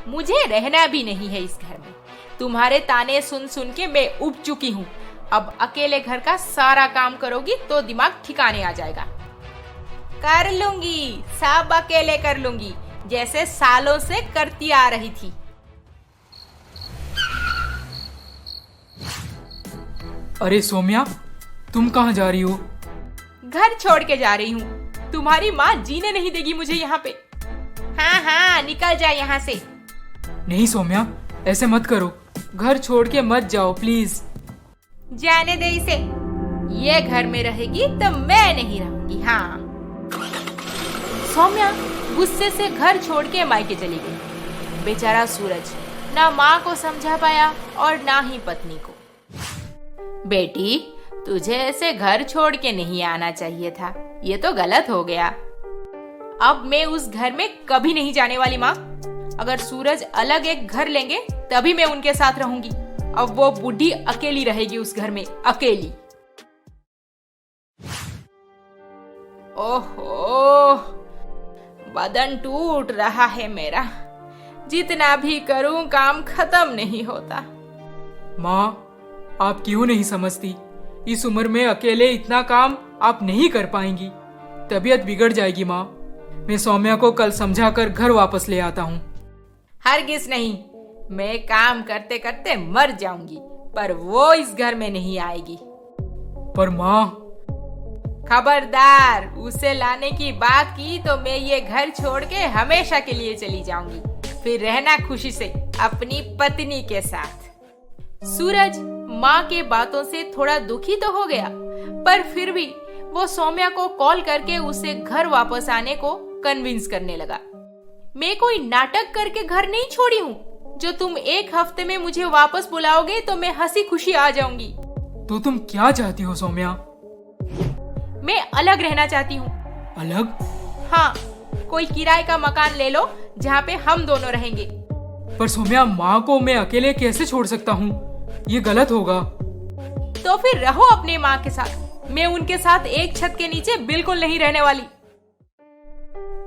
मुझे रहना भी नहीं है इस घर में। तुम्हारे ताने सुन सुन के मैं उब चुकी हूँ। अब अकेले घर का सारा काम करोगी तो दिमाग ठिकाने आ जाएगा। कर लूंगी, सब अकेले कर लूंगी, जैसे सालों से करती आ रही थी। अरे सौम्या, तुम कहाँ जा रही हो? घर छोड़ के जा रही हूँ। तुम्हारी माँ जीने नहीं देगी मुझे यहाँ पे। हाँ हाँ, निकल जा यहाँ से। नहीं सौम्या, ऐसे मत करो, घर छोड़ के मत जाओ प्लीज। जाने दे इसे, ये घर में रहेगी तो मैं नहीं रहूंगी। हाँ। सौम्या गुस्से से घर छोड़ के मायके चली गई। बेचारा सूरज ना माँ को समझा पाया और ना ही पत्नी को। बेटी, तुझे ऐसे घर छोड़ के नहीं आना चाहिए था, ये तो गलत हो गया। अब मैं उस घर में कभी नहीं जाने वाली माँ। अगर सूरज अलग एक घर लेंगे तभी मैं उनके साथ रहूंगी। अब वो बूढ़ी अकेली रहेगी उस घर में, अकेली। ओहो, बदन टूट रहा है मेरा। जितना भी करूं काम खत्म नहीं होता। माँ, आप क्यों नहीं समझती? इस उम्र में अकेले इतना काम आप नहीं कर पाएंगी, तबीयत बिगड़ जाएगी माँ। मैं सौम्या को कल समझा कर घर वापस ले आता हूँ। हरगिज नहीं, मैं काम करते करते मर जाऊंगी, पर वो इस घर में नहीं आएगी। पर माँ। खबरदार, उसे लाने की बात की तो मैं ये घर छोड़ के हमेशा के लिए चली जाऊंगी, फिर रहना खुशी से अपनी पत्नी के साथ। सूरज माँ के बातों से थोड़ा दुखी तो हो गया, पर फिर भी वो सौम्या को कॉल करके उसे घर वापस आने को कन्विंस करने लगा। मैं कोई नाटक करके घर नहीं छोड़ी हूँ। जो तुम एक हफ्ते में मुझे वापस बुलाओगे तो मैं हंसी खुशी आ जाऊंगी। तो तुम क्या चाहती हो सौम्या? मैं अलग रहना चाहती हूँ। अलग? हाँ, कोई किराए का मकान ले लो जहाँ पे हम दोनों रहेंगे। पर सौम्या, माँ को मैं अकेले कैसे छोड़ सकता हूँ? ये गलत होगा। तो फिर रहो अपने माँ के साथ। मैं उनके साथ एक छत के नीचे बिल्कुल नहीं रहने वाली।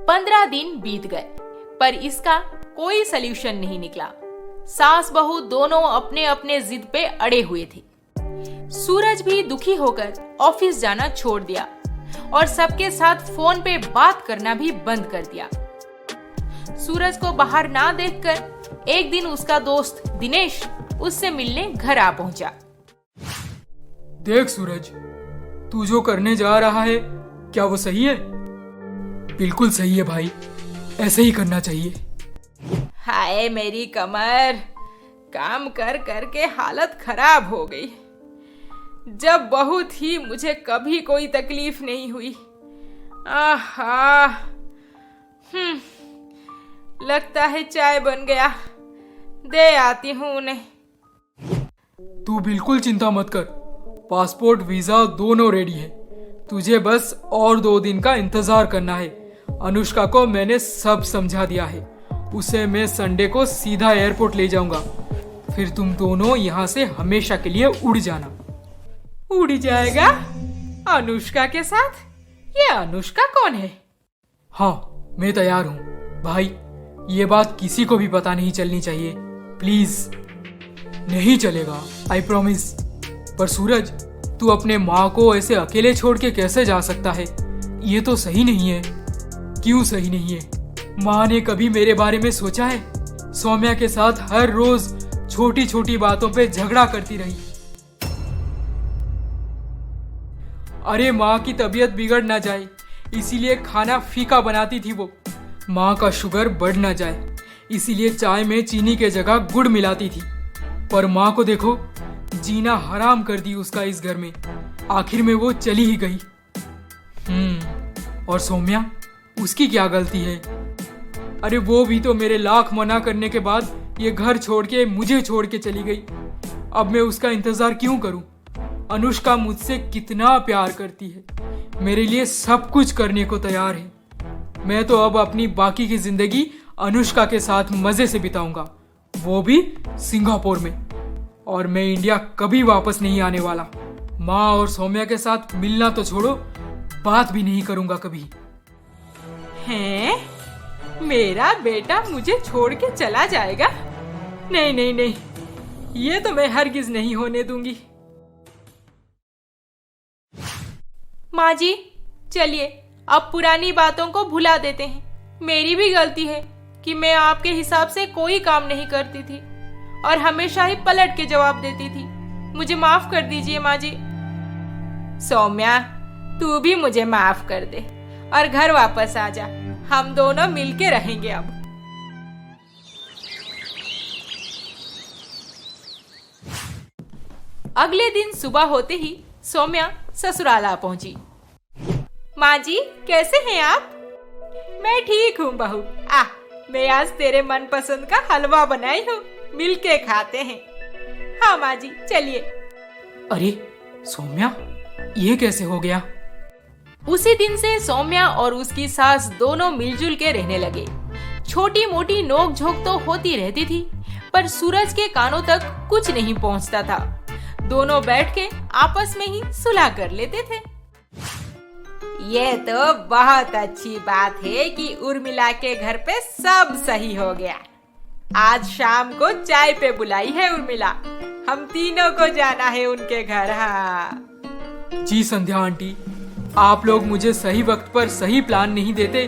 15 दिन बीत गए, पर इसका कोई सलूशन नहीं निकला। सास बहू दोनों अपने अपने जिद पे अड़े हुए थे। सूरज भी दुखी होकर ऑफिस जाना छोड़ दिया और सबके साथ फोन पे बात करना भी बंद कर दिया। सूरज को बाहर ना देखकर एक दिन उसका दोस्त दिनेश उससे मिलने घर आ पहुंचा। देख सूरज, तू जो करने जा रहा है क्या वो सही है? बिल्कुल सही है भाई, ऐसे ही करना चाहिए। हाय मेरी कमर, काम कर कर के हालत खराब हो गई। जब बहू थी मुझे कभी कोई तकलीफ नहीं हुई। आहा, लगता है चाय बन गया, दे आती हूँ उन्हें। तू बिल्कुल चिंता मत कर, पासपोर्ट वीजा दोनों रेडी है। तुझे बस और 2 दिन का इंतजार करना है। अनुष्का को मैंने सब समझा दिया है, उसे मैं संडे को सीधा एयरपोर्ट ले जाऊंगा। फिर तुम दोनों यहाँ से हमेशा के लिए उड़ जाना। उड़ जाएगा? अनुष्का के साथ? ये अनुष्का कौन है? हाँ, मैं तैयार हूँ भाई। ये बात किसी को भी पता नहीं चलनी चाहिए, प्लीज। नहीं चलेगा, आई प्रॉमिस। पर सूरज, तू अपने माँ को ऐसे अकेले छोड़ के कैसे जा सकता है? ये तो सही नहीं है। क्यों सही नहीं है? माँ ने कभी मेरे बारे में सोचा है? सौम्या के साथ हर रोज छोटी छोटी बातों पे झगड़ा करती रही, अरे माँ की तबीयत बिगड़ ना जाए इसीलिए खाना फीका बनाती थी वो। माँ का शुगर बढ़ ना जाए इसीलिए चाय में चीनी के जगह गुड़ मिलाती थी। पर माँ को देखो, जीना हराम कर दी उसका इस घर में। आखिर में वो चली ही गई। और सौम्या, उसकी क्या गलती है? अरे वो भी तो मेरे लाख मना करने के बाद ये घर छोड़ के मुझे छोड़ के चली गई। अब मैं उसका इंतजार क्यों करूं? अनुष्का मुझसे कितना प्यार करती है, मेरे लिए सब कुछ करने को तैयार है। मैं तो अब अपनी बाकी की जिंदगी अनुष्का के साथ मजे से बिताऊंगा, वो भी सिंगापुर में। और मैं इंडिया कभी वापस नहीं आने वाला। माँ और सौम्या के साथ मिलना तो छोड़ो, बात भी नहीं करूंगा कभी। हैं? मेरा बेटा मुझे छोड़ के चला जाएगा? नहीं नहीं नहीं, ये तो मैं हरगिज नहीं होने दूंगी। माँ जी, चलिए अब पुरानी बातों को भुला देते हैं। मेरी भी गलती है कि मैं आपके हिसाब से कोई काम नहीं करती थी और हमेशा ही पलट के जवाब देती थी। मुझे माफ कर दीजिए माँ जी। सौम्या, तू भी मुझे माफ कर दे और घर वापस आ जा। हम दोनों मिलके रहेंगे अब। अगले दिन सुबह होते ही सौम्या ससुराल आ पहुंची। माँ जी, कैसे हैं आप? मैं ठीक हूँ बहू। मैं आज तेरे मनपसंद का हलवा बनाई हूँ, मिलके खाते हैं। हाँ माँ जी, चलिए। अरे सौम्या, ये कैसे हो गया? उसी दिन से सौम्या और उसकी सास दोनों मिलजुल के रहने लगे। छोटी मोटी नोक झोंक तो होती रहती थी, पर सूरज के कानों तक कुछ नहीं पहुंचता था। दोनों बैठ के आपस में ही सुलह कर लेते थे। ये तो बहुत अच्छी बात है कि उर्मिला के घर पे सब सही हो गया। आज शाम को चाय पे बुलाई है उर्मिला। हम तीनों को जाना है उनके घर। हाँ जी संध्या आंटी, आप लोग मुझे सही वक्त पर सही प्लान नहीं देते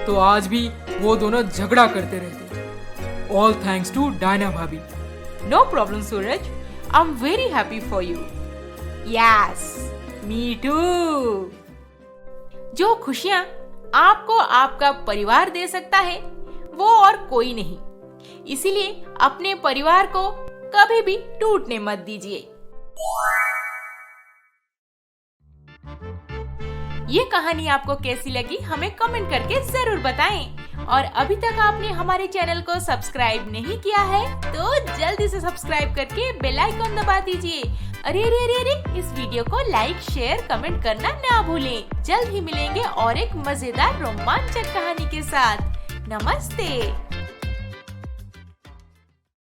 तो आज भी वो दोनों झगड़ा करते रहते। ऑल थैंक्स टू डायना भाभी। No problem Suraj, I am very happy for you. Yes, me too. जो खुशियाँ आपको आपका परिवार दे सकता है वो और कोई नहीं। इसीलिए अपने परिवार को कभी भी टूटने मत दीजिए। ये कहानी आपको कैसी लगी हमें कमेंट करके जरूर बताएं। और अभी तक आपने हमारे चैनल को सब्सक्राइब नहीं किया है तो जल्दी से सब्सक्राइब करके बेल आइकन दबा दीजिए। अरे अरे अरे अरे, इस वीडियो को लाइक शेयर कमेंट करना ना भूलें। जल्द ही मिलेंगे और एक मजेदार रोमांचक कहानी के साथ। नमस्ते।